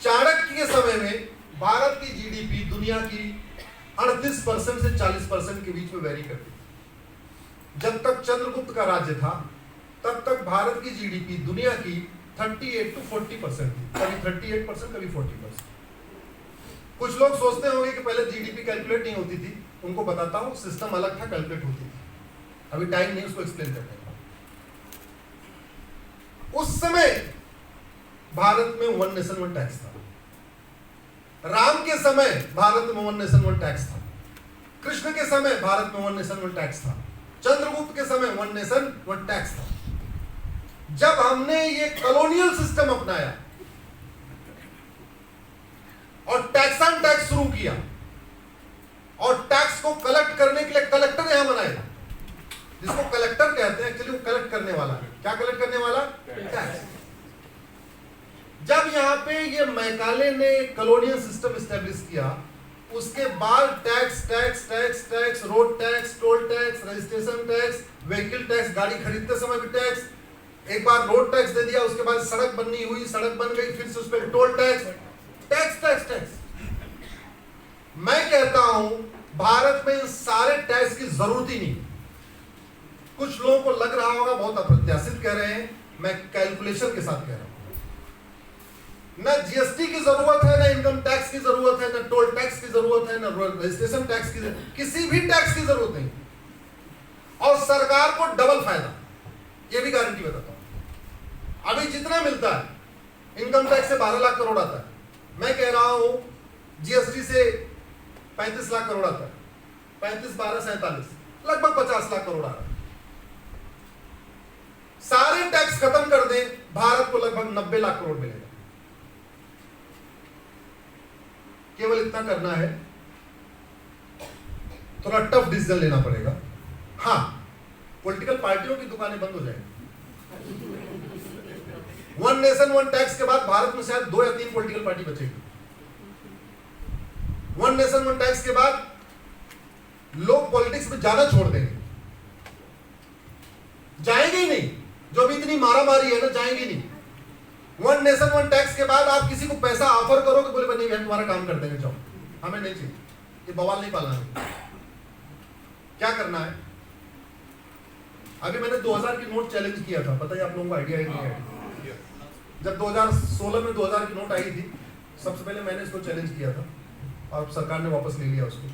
Chanakya के समय में भारत की जीडीपी दुनिया की 38% से 40% के बीच में वेरी करती थी। जब तक चंद्रगुप्त का राज्य था, तब तक भारत की जीडीपी दुनिया की 38 to 40% थी, कभी 38%, कभी 40%। कुछ लोग सोचते होंगे कि पहले जीडीपी कैलकुलेट नहीं होती थी, उनको बताता हूं, सिस्टम अलग था, कैलकुलेट होती थी। अभी टाइम नहीं उसको एक्सप्लेन करने का। उस समय भारत में वन नेशन वन टैक्स था। राम के समय भारत में वन नेशन वन टैक्स था। कृष्ण के समय भारत में वन नेशन वन टैक्स था। चंद्रगुप्त के समय वन नेशन वन टैक्स था। जब हमने ये कॉलोनियल सिस्टम अपनाया और टैक्स ऑन टैक्स शुरू किया और टैक्स को कलेक्ट करने के लिए कलेक्टर यहां बनाया, जिसको कलेक्टर कहते हैं, एक्चुअली वो कलेक्ट करने वाला है। क्या कलेक्ट करने वाला? टैक्स। जब यहां पे ये मैकाले ने कॉलोनियल सिस्टम स्टैब्लिश किया, उसके बाद tax tax tax tax, road tax, toll tax, registration tax, vehicle tax, गाड़ी खरीदते समय भी टैक्स, एक बार रोड टैक्स दे दिया, उसके बाद सड़क बननी हुई, सड़क बन गई, फिर से उस पर toll tax, tax tax tax. मैं कहता हूं भारत में इन सारे टैक्स की जरूरत ही नहीं। कुछ लोगों को लग रहा होगा बहुत अप्रत्याशित कह रहे हैं, मैं कैलकुलेशन के साथ कह रहा हूं। न जीएसटी की जरूरत है, न इनकम टैक्स की जरूरत है, न टोल टैक्स की जरूरत है, न रजिस्ट्रेशन टैक्स की, किसी भी टैक्स की जरूरत नहीं। और सरकार को डबल फायदा, ये भी गारंटी बताता हूं। अभी जितना मिलता है, इनकम टैक्स से 12 लाख करोड़ आता है, मैं कह रहा हूं जीएसटी से 35 लाख करोड़ आता है, 35 12 47, लगभग 50 लाख करोड़ आ रहा है। सारे टैक्स खत्म कर दें, भारत को लगभग 90 लाख करोड़ मिलेगा। केवल इतना करना है, थोड़ा टफ डिसीजन लेना पड़ेगा। हाँ, पॉलिटिकल पार्टियों की दुकानें बंद हो जाएंगी। वन नेशन वन टैक्स के बाद भारत में शायद 2 या 3 पॉलिटिकल पार्टी बचेगी। वन नेशन वन टैक्स के बाद लोग पॉलिटिक्स में जाना छोड़ देंगे, जाएंगे ही नहीं। जो भी इतनी मारामारी है ना, जाएंगे नहीं। वन नेशन वन टैक्स के बाद आप किसी को पैसा ऑफर करोगे, बोले नहीं हम तुम्हारा काम कर देंगे, जाओ, हमें नहीं चाहिए, ये बवाल नहीं पालना है। क्या करना है? अभी मैंने 2000 की नोट चैलेंज किया था, पता है आप लोगों को आइडिया है नहीं है? जब 2016 में 2000 की नोट आई थी, सबसे पहले मैंने इसको चैलेंज किया था और सरकार ने वापस ले लिया उसको।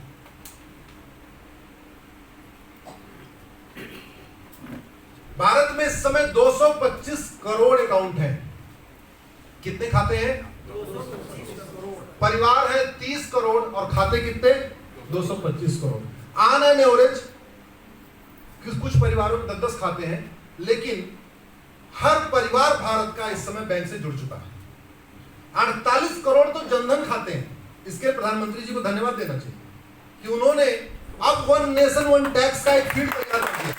भारत में इस समय 225 करोड़ अकाउंट हैं। कितने खाते हैं? 225 करोड़। परिवार है 30 करोड़ और खाते कितने? 225 करोड़। ऑन एन एवरेज कुछ परिवारों में 10-10 खाते हैं, लेकिन हर परिवार भारत का इस समय बैंक से जुड़ चुका है। 48 करोड़ तो जनधन खाते हैं। इसके प्रधानमंत्री जी को धन्यवाद देना चाहिए कि उन्होंने अब वन नेशन वन टैक्स का एक फील्ड तैयार कर दिया।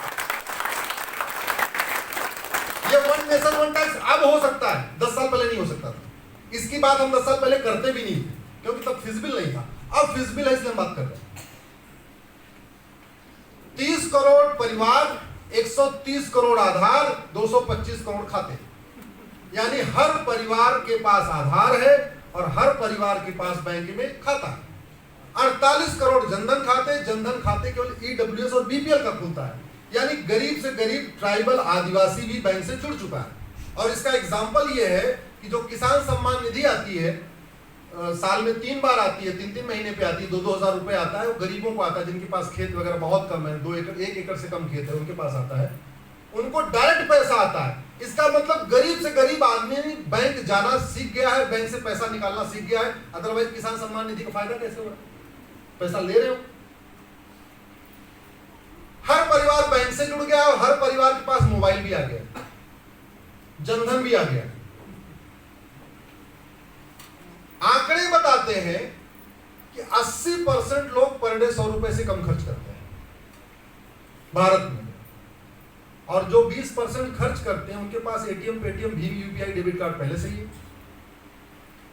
ये वन नेशन वन टैक्स अब हो सकता है, 10 साल पहले नहीं हो सकता था। इसकी बात हम 10 साल पहले करते भी नहीं थे क्योंकि तब फिजिबल नहीं था। अब फिजिबल है इसलिए हम बात कर रहे हैं। 30 करोड़ परिवार, 130 करोड़ आधार, 225 करोड़ खाते, यानी हर परिवार के पास आधार है और हर परिवार के पास बैंक में खाता है। 48 करोड़ जनधन खाते केवल ईडब्ल्यूएस और बीपीएल का खुलता है, यानी गरीब से गरीब ट्राइबल आदिवासी भी बैंक से जुड़ चुका है। और इसका एग्जाम्पल ये है कि जो किसान सम्मान निधि आती है, साल में 3 बार आती है, 3-3 महीने पे आती है, 2-2 हजार रुपए आता है। वो गरीबों को आता है जिनके पास खेत वगैरह बहुत कम है, 2 एकड़ 1 एकड़ से कम खेत है, उनके पास आता है, उनको डायरेक्ट पैसा आता है। इसका मतलब गरीब से गरीब आदमी बैंक जाना सीख गया है, बैंक से पैसा निकालना सीख गया है। अदरवाइज किसान सम्मान निधि का फायदा कैसे हो रहा है? पैसा ले रहे हो। हर परिवार बैंक से जुड़ गया और हर परिवार के पास मोबाइल भी आ गया, जनधन भी आ गया। आंकड़े बताते हैं कि 80% लोग पर डे 100 रुपए से कम खर्च करते हैं भारत में, और जो 20% खर्च करते हैं उनके पास एटीएम, पेटीएम, भीम यूपीआई डेबिट कार्ड पहले से ही है।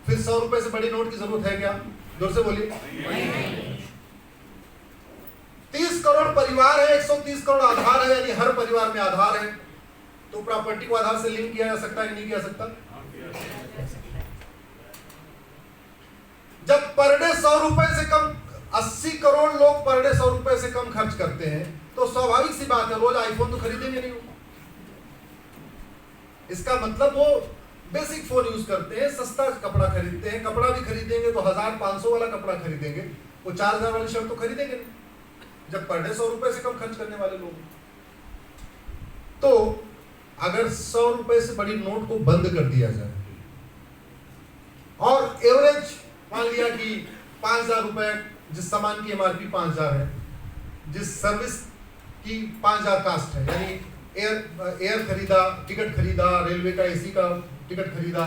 फिर 100 रुपए से बड़े नोट की जरूरत है क्या? जोर से बोलिए। 30 करोड़ परिवार है, 130 करोड़ आधार है, यानी हर परिवार में आधार है। तो प्रॉपर्टी को आधार से लिंक किया जा सकता है कि नहीं किया सकता? जब पर डे 100 रुपए से कम, 80 करोड़ लोग पर डे 100 रुपए से कम खर्च करते हैं, तो स्वाभाविक सी बात है रोज आईफोन तो खरीदेंगे नहीं। इसका मतलब वो बेसिक फोन यूज करते हैं, सस्ता कपड़ा खरीदते हैं। कपड़ा भी खरीदेंगे तो 1500 वाला कपड़ा खरीदेंगे, वो 4000 वाली शर्ट तो खरीदेंगे नहीं जब पर डे 100 रुपए से कम खर्च करने वाले लोग। तो अगर 100 रुपए से बड़ी नोट को बंद कर दिया जाए और एवरेज मान लिया कि 5000 रुपए, जिस सामान की एमआरपी 5000 है, जिस सर्विस की 5000 कास्ट है, यानी एयर खरीदा, टिकट खरीदा, रेलवे का एसी का टिकट खरीदा,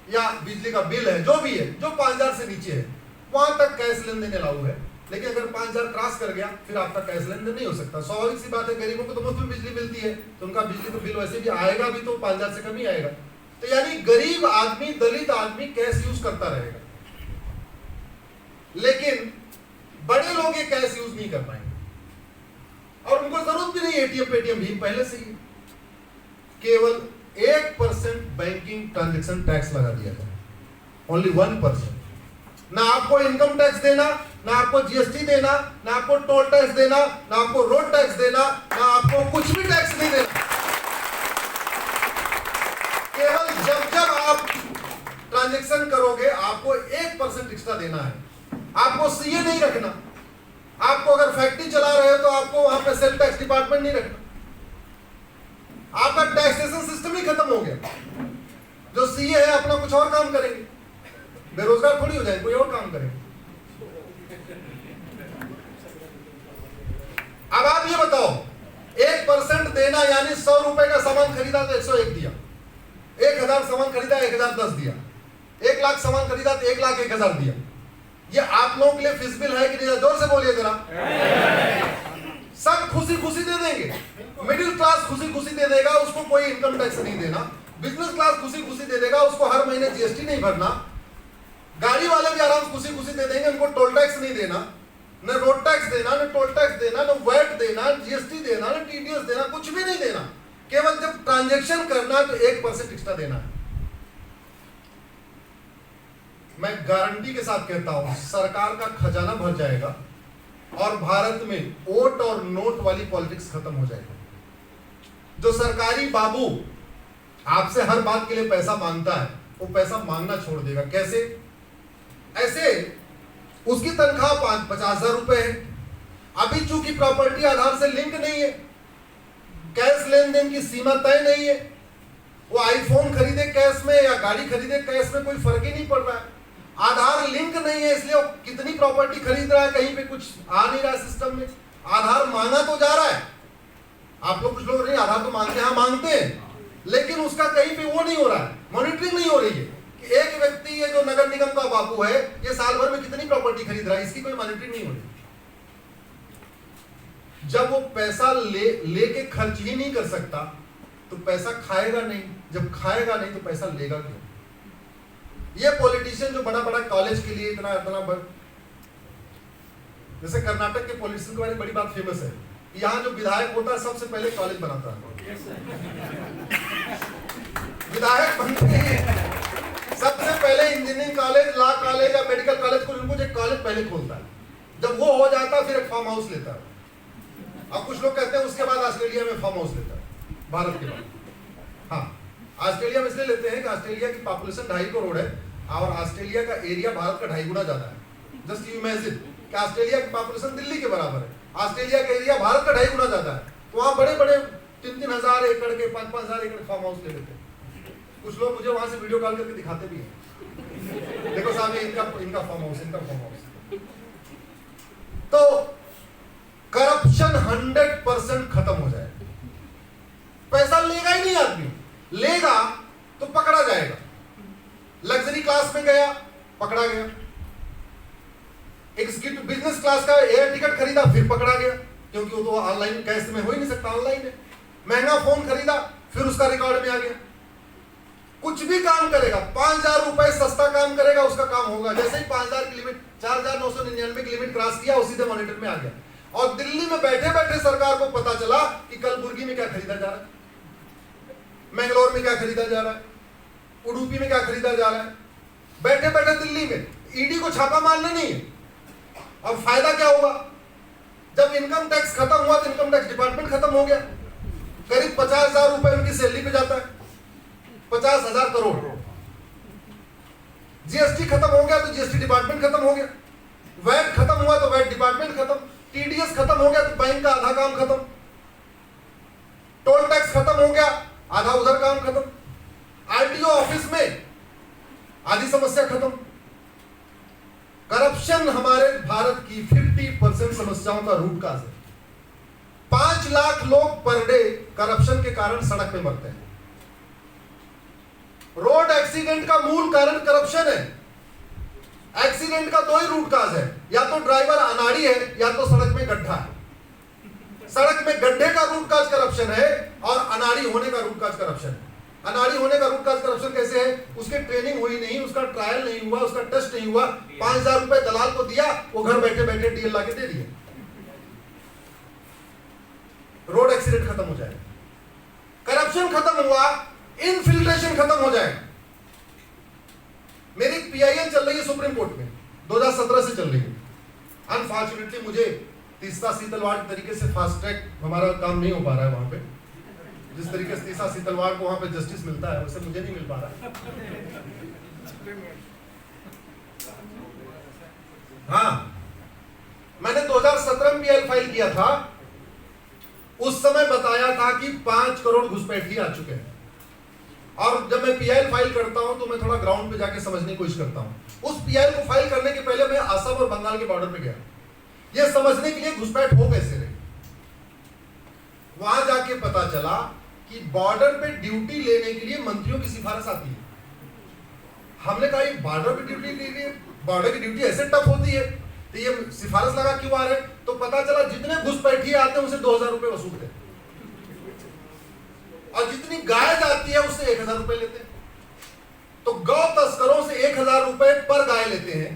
या बिजली का बिल है, जो भी है, जो 5000 से नीचे है, वहां तक कैश लेन देन अलाउ है। लेकिन अगर 5000 क्रॉस कर गया फिर आपका कैश लेन देन नहीं हो सकता। स्वाभाविक सी बात है, गरीबों को तो मुफ्त में बिजली मिलती है, तो उनका बिजली का बिल वैसे भी आएगा भी तो 5000 से कम ही आएगा। तो यानी गरीब आदमी, दलित आदमी कैश यूज करता रहेगा, लेकिन बड़े लोग ये कैश यूज नहीं कर पाएंगे और उनको जरूरत भी नहीं एटीएम, पेटीएम भी पहले से ही। केवल 1% बैंकिंग ट्रांजैक्शन टैक्स लगा दिया जाए, ओनली 1%। ना आपको इनकम टैक्स देना, ना आपको जीएसटी देना, ना आपको टोल टैक्स देना, ना आपको रोड टैक्स देना, ना आपको कुछ भी टैक्स नहीं देना। केवल जब जब आप ट्रांजैक्शन करोगे आपको 1% एक्स्ट्रा देना है। आपको सीए नहीं रखना। आपको अगर फैक्ट्री चला रहे हो तो आपको वहां पे सेल टैक्स डिपार्टमेंट नहीं रखना। आपका टैक्सेशन सिस्टम ही खत्म हो गया। जो सीए है अपना कुछ और काम करेंगे, बेरोजगार थोड़ी हो जाएंगे, कोई और काम करेंगे। अब आप ये बताओ, 1% देना यानी 100 रुपए का सामान खरीदा तो 101 दिया, 1000 सामान खरीदा 1010 दिया, 1 लाख सामान खरीदा तो 1 लाख 1000 दिया। ये आप लोगों के लिए फिजिबल है कि नहीं? जोर से बोलिए जरा। सब खुशी खुशी दे देंगे। मिडिल क्लास खुशी खुशी दे देगा, उसको कोई इनकम टैक्स नहीं देना। बिजनेस क्लास खुशी खुशी दे देगा, उसको हर महीने जीएसटी नहीं भरना। गाड़ी वाले भी आराम से खुशी खुशी दे देंगे, उनको टोल टैक्स नहीं देना, न रोड टैक्स देना, न टोल टैक्स देना, न वैट देना, जीएसटी देना, न टीडीएस देना, कुछ भी नहीं देना। केवल जब ट्रांजैक्शन करना है तो 1% एक्स्ट्रा देना है। मैं गारंटी के साथ कहता हूं, सरकार का खजाना भर जाएगा और भारत में वोट और नोट वाली पॉलिटिक्स खत्म हो जाएगी। जो सरकारी बाबू आपसे हर बात के लिए पैसा मांगता है, वो पैसा मांगना छोड़ देगा। कैसे? ऐसे उसकी तनख्वाह 50,000 रुपए है, अभी चूंकि प्रॉपर्टी आधार से लिंक नहीं है, कैश लेन देन की सीमा तय नहीं है, वो आईफोन खरीदे कैश में या गाड़ी खरीदे कैश में कोई फर्क ही नहीं पड़ रहा है। आधार लिंक नहीं है, इसलिए वो कितनी प्रॉपर्टी खरीद रहा है, कहीं पे कुछ आ नहीं रहा है सिस्टम में। आधार मांगा तो जा रहा है, आप लोग कुछ लोग नहीं आधार तो मांगते हैं, हाँ मांगते हैं, लेकिन उसका कहीं पे वो नहीं हो रहा है, मॉनिटरिंग नहीं हो रही है कि एक व्यक्ति ये जो नगर निगम का बाबू है ये साल भर में कितनी प्रॉपर्टी खरीद रहा है, इसकी कोई मॉनिटरिंग नहीं हो रही। जब वो पैसा लेके खर्च ही नहीं कर सकता तो पैसा खाएगा नहीं, जब खाएगा नहीं तो पैसा लेगा क्यों? ये पॉलिटिशियन जो बड़ा बड़ा कॉलेज के लिए इतना जैसे कर्नाटक के पॉलिटिशियन के बारे में बड़ी बात फेमस है, यहाँ जो विधायक होता है सबसे पहले कॉलेज बनाता है। विधायक बनते ही सबसे पहले इंजीनियरिंग कॉलेज, लॉ कॉलेज या मेडिकल कॉलेज को उनको जो कॉलेज पहले खोलता है, जब वो हो जाता है फिर एक फार्म हाउस लेता है। अब कुछ लोग कहते हैं उसके बाद ऑस्ट्रेलिया में फार्म हाउस लेता है, भारत के बाद। हाँ, ऑस्ट्रेलिया में इसलिए लेते हैं कि ऑस्ट्रेलिया की पॉपुलेशन 2.5 करोड़ है और ऑस्ट्रेलिया का एरिया भारत का 2.5 गुना ज्यादा है। जस्ट यू इमेजिन कि ऑस्ट्रेलिया की पॉपुलेशन दिल्ली के बराबर है, ऑस्ट्रेलिया का एरिया भारत का 2.5 गुना ज्यादा है, तो वहाँ बड़े बड़े 3-3 हजार एकड़ के 5-5 हजार एकड़ फार्म हाउस ले लेते हैं। कुछ लोग मुझे वहां से वीडियो कॉल करके दिखाते भी हैं, देखो साहब इनका फार्म हाउस, इनका फार्म हाउस। तो करप्शन 100% खत्म हो जाए। पैसा लेगा ही नहीं आदमी, लेगा तो पकड़ा जाएगा। लग्जरी क्लास में गया, पकड़ा गया। एग्जीक्यूटिव बिजनेस क्लास का एयर टिकट खरीदा, फिर पकड़ा गया, क्योंकि वो तो ऑनलाइन कैश में हो ही नहीं सकता, ऑनलाइन है। महंगा फोन खरीदा, फिर उसका रिकॉर्ड में आ गया। कुछ भी काम करेगा, 5,000 रुपए सस्ता काम करेगा, उसका काम होगा। जैसे ही 5,000 की लिमिट, 4,999 की लिमिट क्रॉस किया, उसी से मॉनिटर में आ गया। और दिल्ली में बैठे बैठे सरकार को पता चला कि कलबुर्गी में क्या खरीदा जा रहा है, मैंगलोर में क्या खरीदा जा रहा है, उडुपी में क्या खरीदा जा रहा है। बैठे बैठे दिल्ली में ईडी को छापा मारना नहीं है। और फायदा क्या होगा? जब इनकम टैक्स खत्म हुआ तो इनकम टैक्स डिपार्टमेंट खत्म हो गया। करीब 50,000 रुपए उनकी सैलरी पे जाता है, 50,000 करोड़। जीएसटी खत्म हो गया तो जीएसटी डिपार्टमेंट खत्म हो गया। वैट खत्म हुआ तो वैट डिपार्टमेंट खत्म। टीडीएस खत्म हो गया तो बैंक का आधा काम खत्म। टोल टैक्स खत्म हो गया, आधा उधर काम खत्म। आरटीओ ऑफिस में आधी समस्या खत्म। करप्शन हमारे भारत की 50% समस्याओं का रूट काज है। 5 लाख लोग पर डे करप्शन के कारण सड़क पे मरते हैं। रोड एक्सीडेंट का मूल कारण करप्शन है। एक्सीडेंट का 2 ही रूट काज है, या तो ड्राइवर अनाड़ी है या तो सड़क में गड्ढा है। सड़क में गड्ढे का रूट काज करप्शन है और अनाड़ी होने का रूट काज करप्शन है। अनाड़ी होने का रूट काज करप्शन कैसे है? उसकी ट्रेनिंग हुई नहीं, उसका ट्रायल नहीं हुआ, उसका टेस्ट नहीं हुआ, 5,000 रुपए दलाल को दिया, वो घर बैठे बैठे डीएल लाके दे दिया। रोड एक्सीडेंट खत्म हो जाएगा। करप्शन खत्म हुआ, इनफिल्ट्रेशन खत्म हो जाएगा। मेरी पीआईएल चल रही है सुप्रीम कोर्ट में, 2017 से चल रही है। अनफॉर्चुनेटली मुझे तीसरा सीतलवाड़ तरीके से फास्ट ट्रैक हमारा काम नहीं हो पा रहा है वहां पे। जिस तरीके से तीसरा सीतलवाड़ को वहां पे जस्टिस मिलता है वैसे मुझे नहीं मिल पा रहा है। हाँ, मैंने 2017 में पीआईएल फाइल किया था। उस समय बताया था कि 5 करोड़ घुसपैठी आ चुके हैं। और जब मैं पीआईएल फाइल करता हूं तो मैं थोड़ा ग्राउंड पे जाके समझने की कोशिश करता हूं। उस पीआईएल को फाइल करने के पहले मैं असम और बंगाल के बॉर्डर पे गया, ये समझने के लिए घुसपैठ हो कैसे रही। वहां जाके पता चला कि बॉर्डर पे ड्यूटी लेने के लिए मंत्रियों की सिफारिश आती है। हमने कहा ये बॉर्डर पे ड्यूटी के लिए, बॉर्डर की ड्यूटी ऐसे टफ होती है तो ये सिफारिश लगा क्यों आ रहे? तो पता चला जितने घुसपैठी आते हैं उनसे 2,000 रुपए वसूलते हैं और जितनी गाय जाती है उससे 1,000 रुपए लेते हैं। तो गौ तस्करों से 1,000 रुपए पर गाय लेते हैं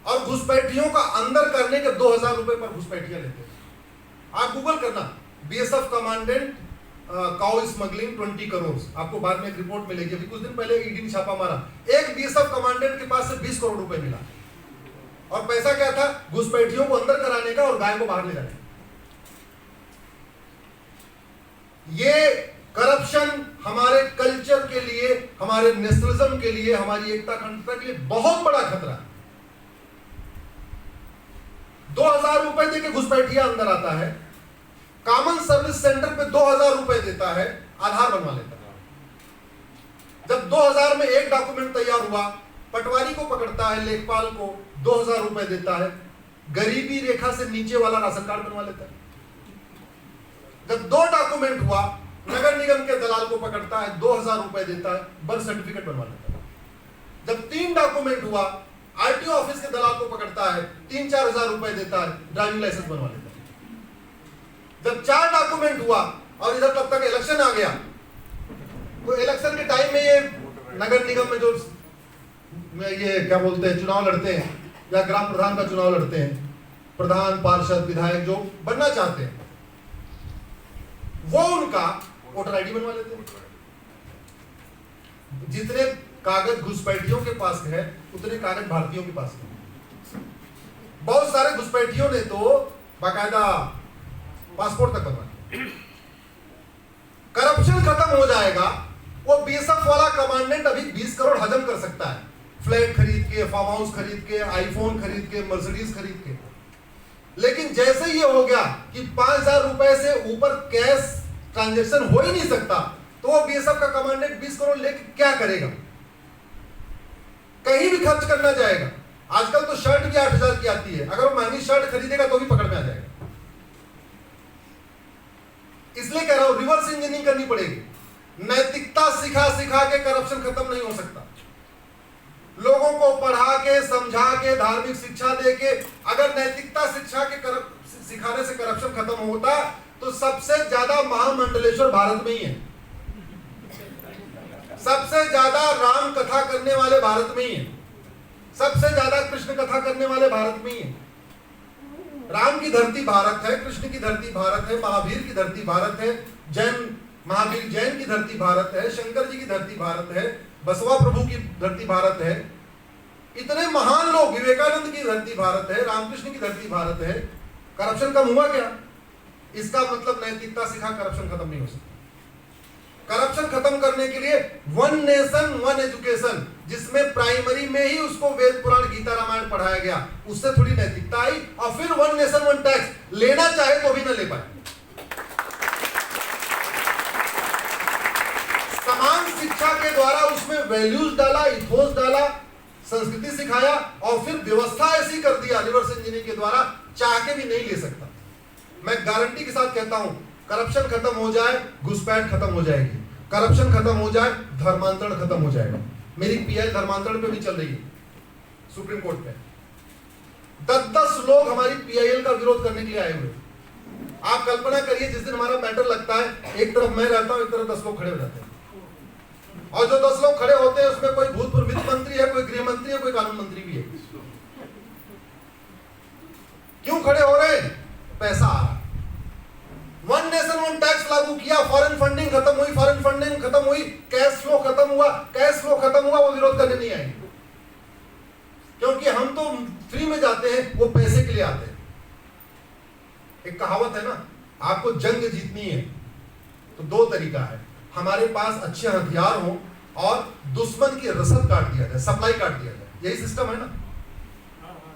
और घुसपैठियों का अंदर करने के 2,000 रुपए पर घुसपैठियां लेते हैं। आप गूगल करना, BSF commandant cow smuggling 20 crore, आपको बाद में एक रिपोर्ट मिलेगी। अभी कुछ दिन पहले ईडी ने छापा मारा, एक बीएसएफ कमांडेंट के पास से 20 करोड़ रुपए मिला। और पैसा क्या था? घुसपैठियों को अंदर कराने का और गाय को बाहर ले जाने का। ये करप्शन हमारे कल्चर के लिए, हमारे नेशनलिज्म के लिए, हमारी एकता अखंडता के लिए बहुत बड़ा खतरा है। 2,000 रुपए देके घुसपैठिया अंदर आता है, कॉमन सर्विस सेंटर पे 2,000 रुपए देता है, आधार बनवा लेता है। जब 2,000 में एक डॉक्यूमेंट तैयार हुआ, पटवारी को पकड़ता है, लेखपाल को 2,000 रुपए देता है, गरीबी रेखा से नीचे वाला राशन कार्ड बनवा लेता है। जब 2 डॉक्यूमेंट हुआ, नगर निगम के दलाल को पकड़ता है, 2000 रुपए देता है, बर्थ सर्टिफिकेट बनवा लेता है। जब 3 डॉक्यूमेंट हुआ, आरटीओ ऑफिस के दलाल को पकड़ता है, 3-4 हजार रुपए देता है, ड्राइविंग लाइसेंस बनवा लेता है। जब 4 डॉक्यूमेंट हुआ और इधर तब तक इलेक्शन आ गया, तो इलेक्शन के टाइम में ये नगर निगम में जो ये क्या बोलते हैं चुनाव लड़ते हैं या ग्राम प्रधान का चुनाव लड़ते हैं, प्रधान, पार्षद, विधायक जो बनना चाहते हैं, वो उनका वोटर आईडी बनवा लेते हैं। जितने कागज घुसपैठियों के पास है उतने कागज भारतीयों के पास है। बहुत सारे घुसपैठियों ने तो बाकायदा पासपोर्ट तक बनवा लिया। करप्शन खत्म हो जाएगा। वो बीएसएफ वाला कमांडेंट अभी 20 करोड़ हजम कर सकता है, फ्लैट खरीद के, फार्म हाउस खरीद के, आईफोन खरीद के, मर्सिडीज खरीद के। लेकिन जैसे ये हो गया कि 5000 रुपए से ऊपर कैश ट्रांजैक्शन हो ही नहीं सकता, तो वो बीएसएफ का कमांडेंट 20 करोड़ लेके क्या करेगा? कहीं भी खर्च करना जाएगा। आजकल तो शर्ट भी 8000 की आती है, अगर वो महंगी शर्ट खरीदेगा तो भी पकड़ में आ जाएगा। इसलिए कह रहा हूं रिवर्स इंजीनियरिंग करनी पड़ेगी। नैतिकता सिखा सिखा के करप्शन खत्म नहीं हो सकता। लोगों को पढ़ा के, समझा के, धार्मिक शिक्षा दे के अगर नैतिकता शिक्षा के सिखाने से करप्शन खत्म होता तो सबसे ज्यादा महामंडलेश्वर भारत में ही है, सबसे ज्यादा राम कथा करने वाले भारत में ही है, सबसे ज्यादा कृष्ण कथा करने वाले भारत में ही है। राम की धरती भारत है, कृष्ण की धरती भारत है, महावीर की धरती भारत है, जैन महावीर जैन की धरती भारत है, शंकर जी की धरती भारत है, बसवा प्रभु की धरती भारत है। इतने महान लोग, विवेकानंद की धरती भारत है, रामकृष्ण की धरती भारत है। करप्शन कम हुआ क्या? इसका मतलब नैतिकता सिखा करप्शन खत्म नहीं हो सकता। करप्शन खत्म करने के लिए वन नेशन वन एजुकेशन, जिसमें प्राइमरी में ही उसको वेद पुराण गीता रामायण पढ़ाया गया, उससे थोड़ी नैतिकता आई। और फिर वन नेशन वन टैक्स, लेना चाहे तो भी न ले पाए। समान शिक्षा के द्वारा उसमें वैल्यूज डाला, इथोस डाला, संस्कृति सिखाया और फिर व्यवस्था ऐसी कर दिया रिवर्स इंजीनियरिंग के द्वारा, चाह के भी नहीं ले सकता। मैं गारंटी के साथ कहता हूं, करप्शन खत्म हो जाए, घुसपैठ खत्म हो जाएगी। करप्शन खत्म हो जाए, धर्मांतरण खत्म हो जाएगा। मेरी पीआई धर्मांतरण पे भी चल रही है सुप्रीम कोर्ट में। 10-10 लोग हमारी पीआईएल का विरोध करने के लिए आए हुए। आप कल्पना करिए, जिस दिन हमारा मैटर लगता है, एक तरफ मैं रहता हूं, एक तरफ 10 लोग खड़े हो जाते हैं। और जो 10 लोग खड़े होते हैं उसमें कोई भूतपूर्व वित्त मंत्री है, कोई गृह मंत्री है, कोई कानून मंत्री भी है। क्यों खड़े हो रहे हैं? पैसा आ रहा। वन नेशन वन टैक्स लागू किया, फॉरेन फंडिंग खत्म हुई, फॉरेन फंडिंग खत्म हुई, कैश फ्लो खत्म हुआ, कैश फ्लो खत्म हुआ, वो विरोध करने नहीं आएंगे। क्योंकि हम तो फ्री में जाते हैं, वो पैसे के लिए आते हैं। एक कहावत है ना, आपको जंग जीतनी है तो 2 तरीका है। हमारे पास अच्छे हथियार हो और दुश्मन की रसद काट दिया जाए, सप्लाई काट दिया जाए। यही सिस्टम है ना।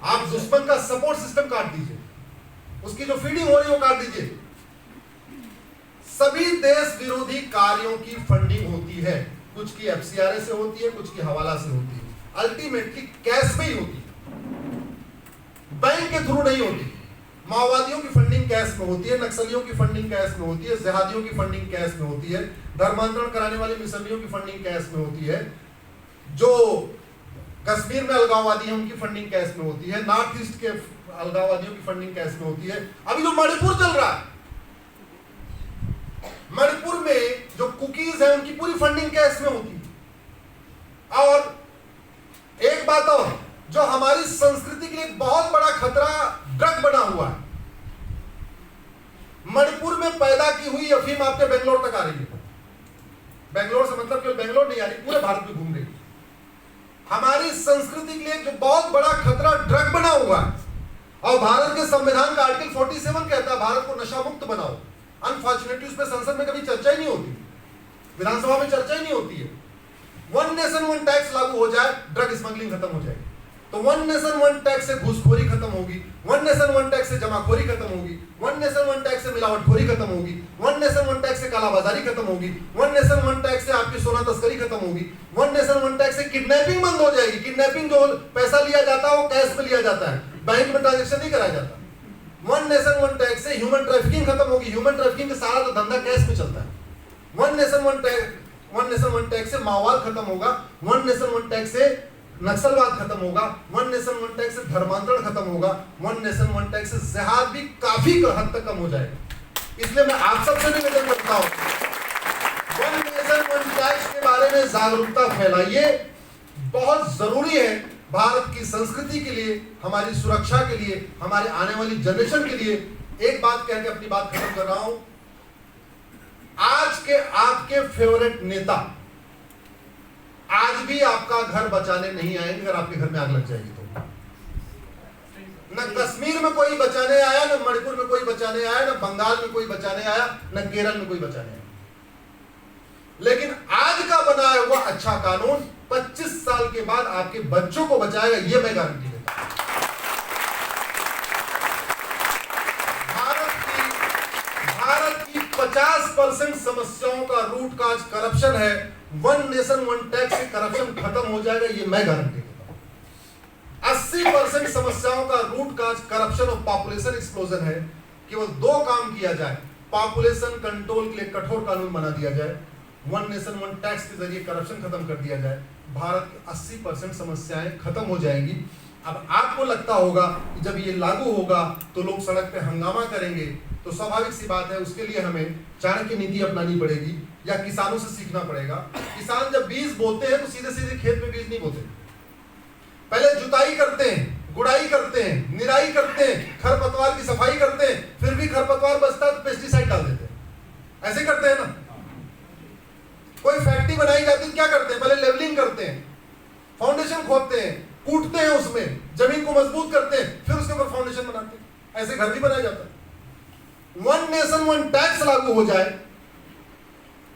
आप दुश्मन का सपोर्ट सिस्टम काट दीजिए, उसकी जो फीडिंग हो रही है वो काट दीजिए। सभी देश विरोधी कार्यों की फंडिंग होती है, कुछ की एफसीआरए से होती है, कुछ की हवाला से होती है, अल्टीमेटली कैश में ही होती है, बैंक के थ्रू नहीं होती। माओवादियों की फंडिंग कैश में होती है, नक्सलियों की फंडिंग कैश में होती है, जिहादियों की फंडिंग कैश में होती है, धर्मांतरण कराने वाली मिसलियों की फंडिंग कैश में होती है, जो कश्मीर में अलगाववादी हैं उनकी फंडिंग कैश में होती है, नॉर्थ ईस्ट के अलगाववादियों की फंडिंग कैश में होती है। अभी जो मणिपुर चल रहा है, मणिपुर में जो कुकीज है उनकी पूरी फंडिंग कैश में होती है। और एक बात और, जो हमारी संस्कृति के लिए बहुत बड़ा खतरा ड्रग बना हुआ है। मणिपुर में पैदा की हुई अफीम आपके बेंगलोर तक आ रही है। बेंगलोर से मतलब केवल बेंगलोर नहीं आ रही, पूरे भारत में घूम रही है। हमारी संस्कृति के लिए जो बहुत बड़ा खतरा ड्रग बना हुआ है। और भारत के संविधान का आर्टिकल 47 कहता है भारत को नशा मुक्त बनाओ। अनफॉर्चुनेटली उस पर संसद में कभी चर्चा ही नहीं होती, विधानसभा में चर्चा ही नहीं होती है। वन नेशन वन टैक्स लागू हो जाए, ड्रग स्मगलिंग खत्म हो जाएगी। तो वन नेशन वन टैक्स से घूसखोरी खत्म होगी, वन नेशन वन टैक्स से जमाखोरी खत्म होगी, वन नेशन वन टैक्स से मिलावटखोरी खत्म होगी, वन नेशन वन टैक्स से कालाबाजारी खत्म होगी, वन नेशन वन टैक्स से आपकी सोना तस्करी खत्म होगी, वन नेशन वन टैक्स से किडनैपिंग बंद हो जाएगी। किडनैपिंग जो पैसा लिया जाता है वो कैश में लिया जाता है, बैंक में ट्रांजेक्शन नहीं कराया जाता। वन नेशन वन टैक्स से ह्यूमन ट्रैफिकिंग खत्म होगी। ह्यूमन ट्रैफिकिंग का सारा तो धंधा कैश में चलता है। वन नेशन वन टैक्स से माओवाद खत्म होगा, वन नेशन वन टैक्स से नक्सलवाद खत्म होगा, वन नेशन वन टैक्स से धर्मांतरण खत्म होगा, वन नेशन वन टैक्स से जिहाद भी काफी हद तक कम हो जाएगा। इसलिए मैं आप सबसे निवेदन करता हूं, वन नेशन वन टैक्स के बारे में जागरूकता फैलाइए, बहुत जरूरी है भारत की संस्कृति के लिए, हमारी सुरक्षा के लिए, हमारे आने वाली जनरेशन के लिए। एक बात कह के अपनी बात खत्म कर रहा हूं, आज के आपके फेवरेट नेता आज भी आपका घर बचाने नहीं आएंगे अगर आपके घर में आग लग जाएगी तो। न कश्मीर में कोई बचाने आया, न मणिपुर में कोई बचाने आया, न बंगाल में कोई बचाने आया, न केरल में कोई बचाने आया। लेकिन आज का बनाया हुआ अच्छा कानून 25 साल के बाद आपके बच्चों को बचाएगा, यह मैं गारंटी देता हूं। भारत की 50% समस्याओं का रूट काज करप्शन है। वन नेशन वन टैक्स से करप्शन खत्म हो जाएगा, ये मैं गारंटी देता हूं। 80% समस्याओं का रूट काज करप्शन और पॉपुलेशन एक्सप्लोजन है। केवल 2 काम किया जाए, पॉपुलेशन कंट्रोल के लिए कठोर कानून बना दिया जाए, वन नेशन वन टैक्स के जरिए करप्शन खत्म कर दिया जाए, भारत की 80% समस्याएं खत्म हो जाएंगी। अब आपको लगता होगा कि जब ये लागू होगा तो लोग सड़क पे हंगामा करेंगे, तो स्वाभाविक सी बात है, उसके लिए हमें चाणक्य नीति अपनानी पड़ेगी या किसानों से सीखना पड़ेगा। किसान जब बीज बोते हैं तो सीधे सीधे खेत में बीज नहीं बोते, पहले जुताई करते हैं, गुड़ाई करते हैं, निराई करते हैं, खरपतवार की सफाई करते हैं, फिर भी खरपतवार बचता है तो पेस्टिसाइड डाल देते हैं। ऐसे करते हैं ना। कोई फैक्ट्री बनाई जाती है, क्या करते हैं, पहले लेवलिंग करते हैं, फाउंडेशन खोदते हैं, कूटते हैं, उसमें जमीन को मजबूत करते हैं, फिर उसके ऊपर फाउंडेशन बनाते हैं। ऐसे घर भी बनाया जाता है। वन नेशन वन टैक्स लागू हो जाए,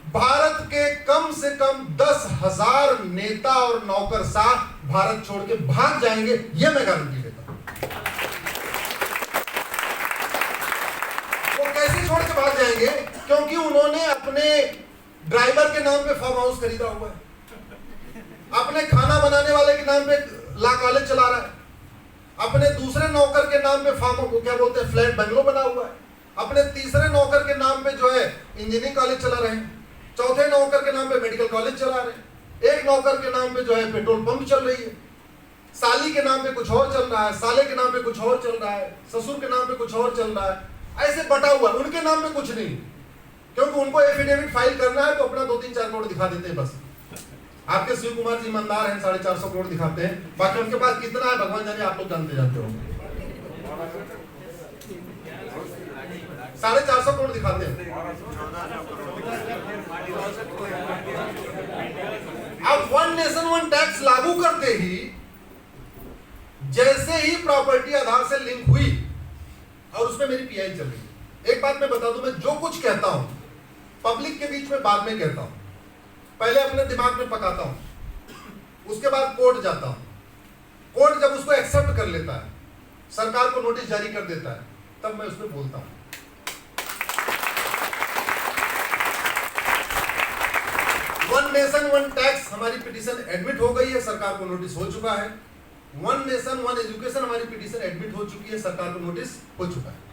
भारत के कम से कम 10,000 नेता और नौकरशाह भारत छोड़ के भाग जाएंगे, यह मैं गारंटी देता हूं। वो कैसे छोड़ के भाग जाएंगे? क्योंकि उन्होंने अपने ड्राइवर के नाम पे फार्म हाउस खरीदा हुआ है, अपने खाना बनाने वाले के नाम पे ला कॉलेज चला रहा है, अपने दूसरे नौकर के नाम पे फार्म क्या बोलते हैं फ्लैट बंगलो बना हुआ है, अपने तीसरे नौकर के नाम पे जो है इंजीनियरिंग कॉलेज चला रहे हैं, चौथे नौकर के नाम पे मेडिकल कॉलेज चला रहे हैं, एक नौकर के नाम पे जो है पेट्रोल पंप चल रही है, साली के नाम पे कुछ और चल रहा है, साले के नाम पे कुछ और चल रहा है, ससुर के नाम पे कुछ और चल रहा है, ऐसे बटा हुआ। उनके नाम पे कुछ नहीं, क्योंकि उनको एफिडेविट फाइल करना है तो अपना 2-3-4 करोड़ दिखा देते हैं बस। आपके शिव कुमार जी ईमानदार हैं, 450 करोड़ दिखाते हैं, बाकी उनके पास कितना है भगवान जाने, आप लोग जानते हो। 450 करोड़ दिखाते हैं। अब वन नेशन वन टैक्स लागू करते ही, जैसे ही प्रॉपर्टी आधार से लिंक हुई और उसमें मेरी पीआई चल रही है। एक बात मैं बता दूं, मैं जो कुछ कहता हूं पब्लिक के बीच में बाद में कहता हूं, पहले अपने दिमाग में पकाता हूं, उसके बाद कोर्ट जाता हूं, कोर्ट जब उसको एक्सेप्ट कर लेता है, सरकार को नोटिस जारी कर देता है, तब मैं उसमें बोलता हूं। वन नेशन वन टैक्स हमारी पिटीशन एडमिट हो गई है, सरकार को नोटिस हो चुका है। वन नेशन वन एजुकेशन हमारी पिटीशन एडमिट हो चुकी है, सरकार को नोटिस हो चुका है।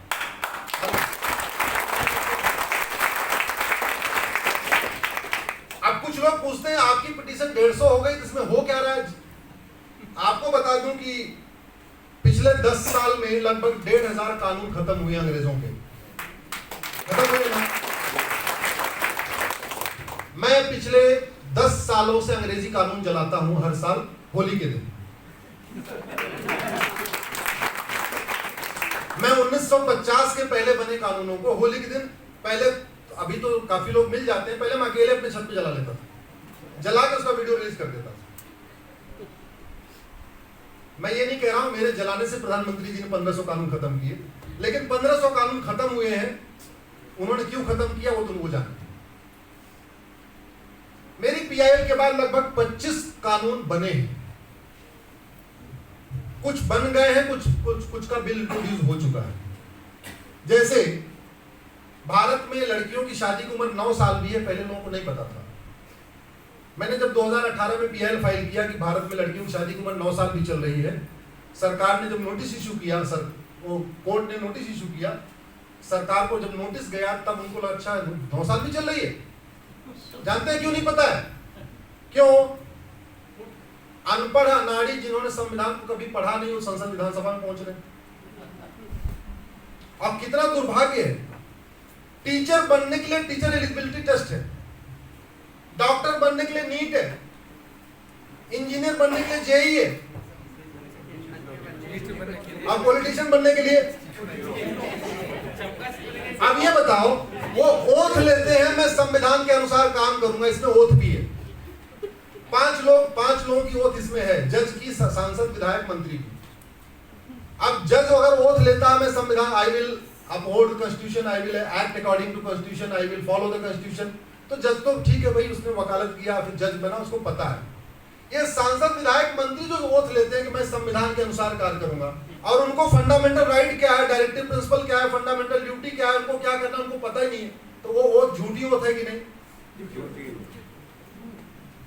अब कुछ लोग पूछते हैं आपकी पिटीशन 150 हो गई, इसमें हो क्या रहा है? आपको बता दूं कि पिछले 10 साल में लगभग 1,500 कानून खत्म हुए अंग्रेजों के, खत्म हुए ना। मैं पिछले 10 सालों से अंग्रेजी कानून जलाता हूं हर साल होली के दिन। मैं 1950 के पहले बने कानूनों को होली के दिन, पहले अभी तो काफी लोग मिल जाते हैं, पहले मैं अकेले अपने छत पे जला लेता था, जला के उसका वीडियो रिलीज कर देता था। मैं ये नहीं कह रहा हूं मेरे जलाने से प्रधानमंत्री जी ने 1500 कानून खत्म किए, लेकिन 1500 कानून खत्म हुए हैं, उन्होंने क्यों खत्म किया वो तो उनको जाने। मेरी पीआईएल के बाद लगभग 25 कानून बने हैं, कुछ बन गए हैं, कुछ का बिल इंट्रोड्यूस हो चुका है। जैसे भारत में लड़कियों की शादी की उम्र 9 साल भी है, पहले लोगों को नहीं पता था। मैंने जब 2018 में पीआईएल फाइल किया कि भारत में लड़कियों की शादी की उम्र 9 साल भी चल रही है, सरकार ने जब नोटिस इशू किया, वो कोर्ट ने नोटिस इशू किया, सरकार को जब नोटिस गया तब उनको लगा अच्छा 9 साल भी चल रही है, जानते हैं क्यों नहीं पता है? क्यों? अनपढ़ अनाड़ी जिन्होंने संविधान को कभी पढ़ा नहीं, वो संसद विधानसभा में पहुंच रहे। अब कितना दुर्भाग्य है। टीचर बनने के लिए टीचर एलिजिबिलिटी टेस्ट है, डॉक्टर बनने के लिए नीट है, इंजीनियर बनने के लिए जेईई है, अब पॉलिटिशियन बनने के लिए। अब ये बताओ, वो ओथ लेते हैं मैं संविधान के अनुसार काम करूंगा, इसमें ओथ भी है। पांच लोगों की ओथ इसमें है, जज की, सांसद, विधायक, मंत्री की। अब जज अगर ओथ लेता है मैं संविधान, I will uphold constitution, I will act according to constitution, I will follow the constitution, तो जज तो ठीक है भाई, उसने वकालत किया, फिर जज बना, उसको पता है। ये सांसद, विधायक, मंत्री जो ओथ लेते हैं कि मैं संविधान के अनुसार कार्य करूंगा, और उनको फंडामेंटल राइट क्या है, डायरेक्टिव प्रिंसिपल क्या है, फंडामेंटल ड्यूटी क्या है, उनको क्या करना है उनको पता ही नहीं है, तो वो ओथ झूठी ओथ है कि नहीं?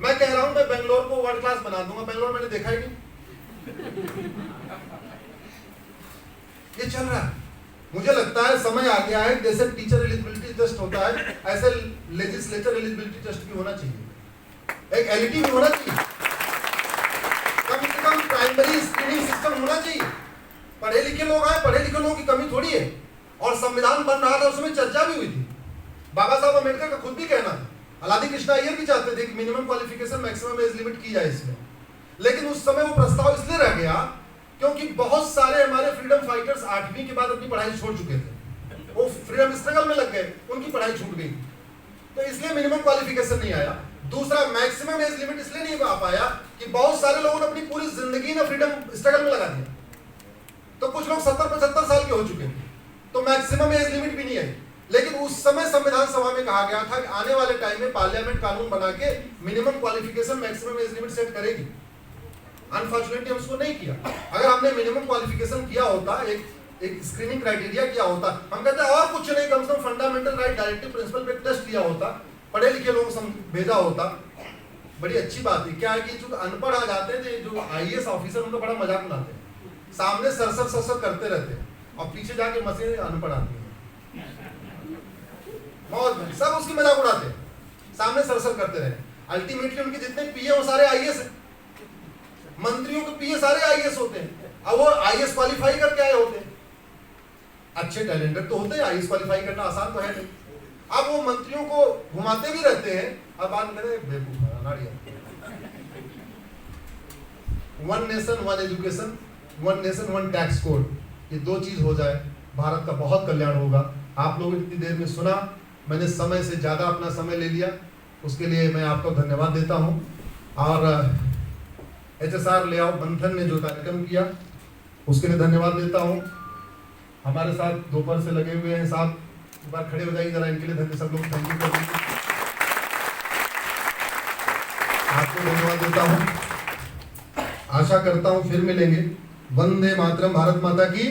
मैं कह रहा हूं मैं बेंगलोर को वर्ल्ड क्लास बना दूंगा, बेंगलोर मैंने देखा ही नहीं। ये चल रहा है। मुझे लगता है समय आ गया है, जैसे टीचर एलिजिबिलिटी टेस्ट होता है, ऐसे लेजिस्लेचर एलिजिबिलिटी टेस्ट भी होना चाहिए, एक एलईटी भी होना चाहिए, कम से कम प्राइमरी स्क्रीनिंग सिस्टम होना चाहिए। पढ़े लिखे लोग आए, पढ़े लिखे लोगों की कमी थोड़ी है। और संविधान बन रहा था, उसमें चर्चा भी हुई थी, बाबा साहब अम्बेडकर का खुद भी कहना था, अलादी कृष्णा अय्यर भी चाहते थे कि minimum qualification maximum age limit की जाए इसमें, लेकिन उस समय वो प्रस्ताव इसलिए रह गया क्योंकि बहुत सारे हमारे फ्रीडम फाइटर्स 8वीं के बाद अपनी पढ़ाई छोड़ चुके थे, वो फ्रीडम स्ट्रगल में लग गए, उनकी पढ़ाई छूट गई, तो इसलिए मिनिमम क्वालिफिकेशन नहीं आया। दूसरा, मैक्सिमम एज लिमिट इसलिए नहीं आ पाया कि बहुत सारे लोगों ने अपनी पूरी जिंदगी ना फ्रीडम स्ट्रगल में लगा दिया, तो कुछ लोग 70-75 साल के हो चुके हैं, तो मैक्सिमम एज लिमिट भी नहीं आई। लेकिन उस समय संविधान सभा में कहा गया था कि आने वाले टाइम में पार्लियामेंट कानून बना के minimum qualification maximum age limit set करेगी। अनफॉर्चुनेटली हम उसको नहीं किया। अगर हमने मिनिमम क्वालिफिकेशन किया होता, एक स्क्रीनिंग क्राइटेरिया किया होता, हम कहते हैं और कुछ नहीं, कम से कम फंडामेंटल राइट, डायरेक्टिव प्रिंसिपल पे टेस्ट किया होता, पढ़े लिखे लोगों को भेजा होता, बड़ी अच्छी बात है। क्या है कि जो अनपढ़ आ जाते हैं, जो आईएएस ऑफिसर, उनका बड़ा मजाक उड़ाते हैं, सामने सरसर करते रहते हैं और पीछे जाके मशीन अनपढ़ आती है, सब उसकी मजाक उड़ाते हैं, सामने सरसर करते रहे। अल्टीमेटली उनके जितने पीए वो सारे आईएएस हैं, मंत्रियों के पीए सारे आईएएस होते हैं, अब वो आईएएस क्वालिफाई करके आए होते हैं, अच्छे टैलेंटेड तो होते हैं, आईएएस क्वालिफाई करना आसान तो है नहीं। अब वो मंत्रियों को घुमाते भी रहते हैं, अब बात करें बेवकूफ अनाड़िया। One nation one education, one nation one tax code, ये दो चीज हो जाए, भारत का बहुत कल्याण होगा। आप लोगों ने इतनी देर में सुना, मैंने समय से ज्यादा अपना समय ले लिया, उसके लिए मैं आपको धन्यवाद देता हूं। और एचएसआर लेआउट बंधन ने जो कार्यक्रम किया उसके लिए धन्यवाद देता हूं। हमारे साथ दोपहर से लगे हुए हैं साहब, एक बार खड़े हो जाइए जरा, इनके लिए धन्यवाद, सब लोग थैंक यू कर दीजिए, आपको धन्यवाद देता हूं। आशा करता हूं फिर मिलेंगे। वंदे मातरम, भारत माता की।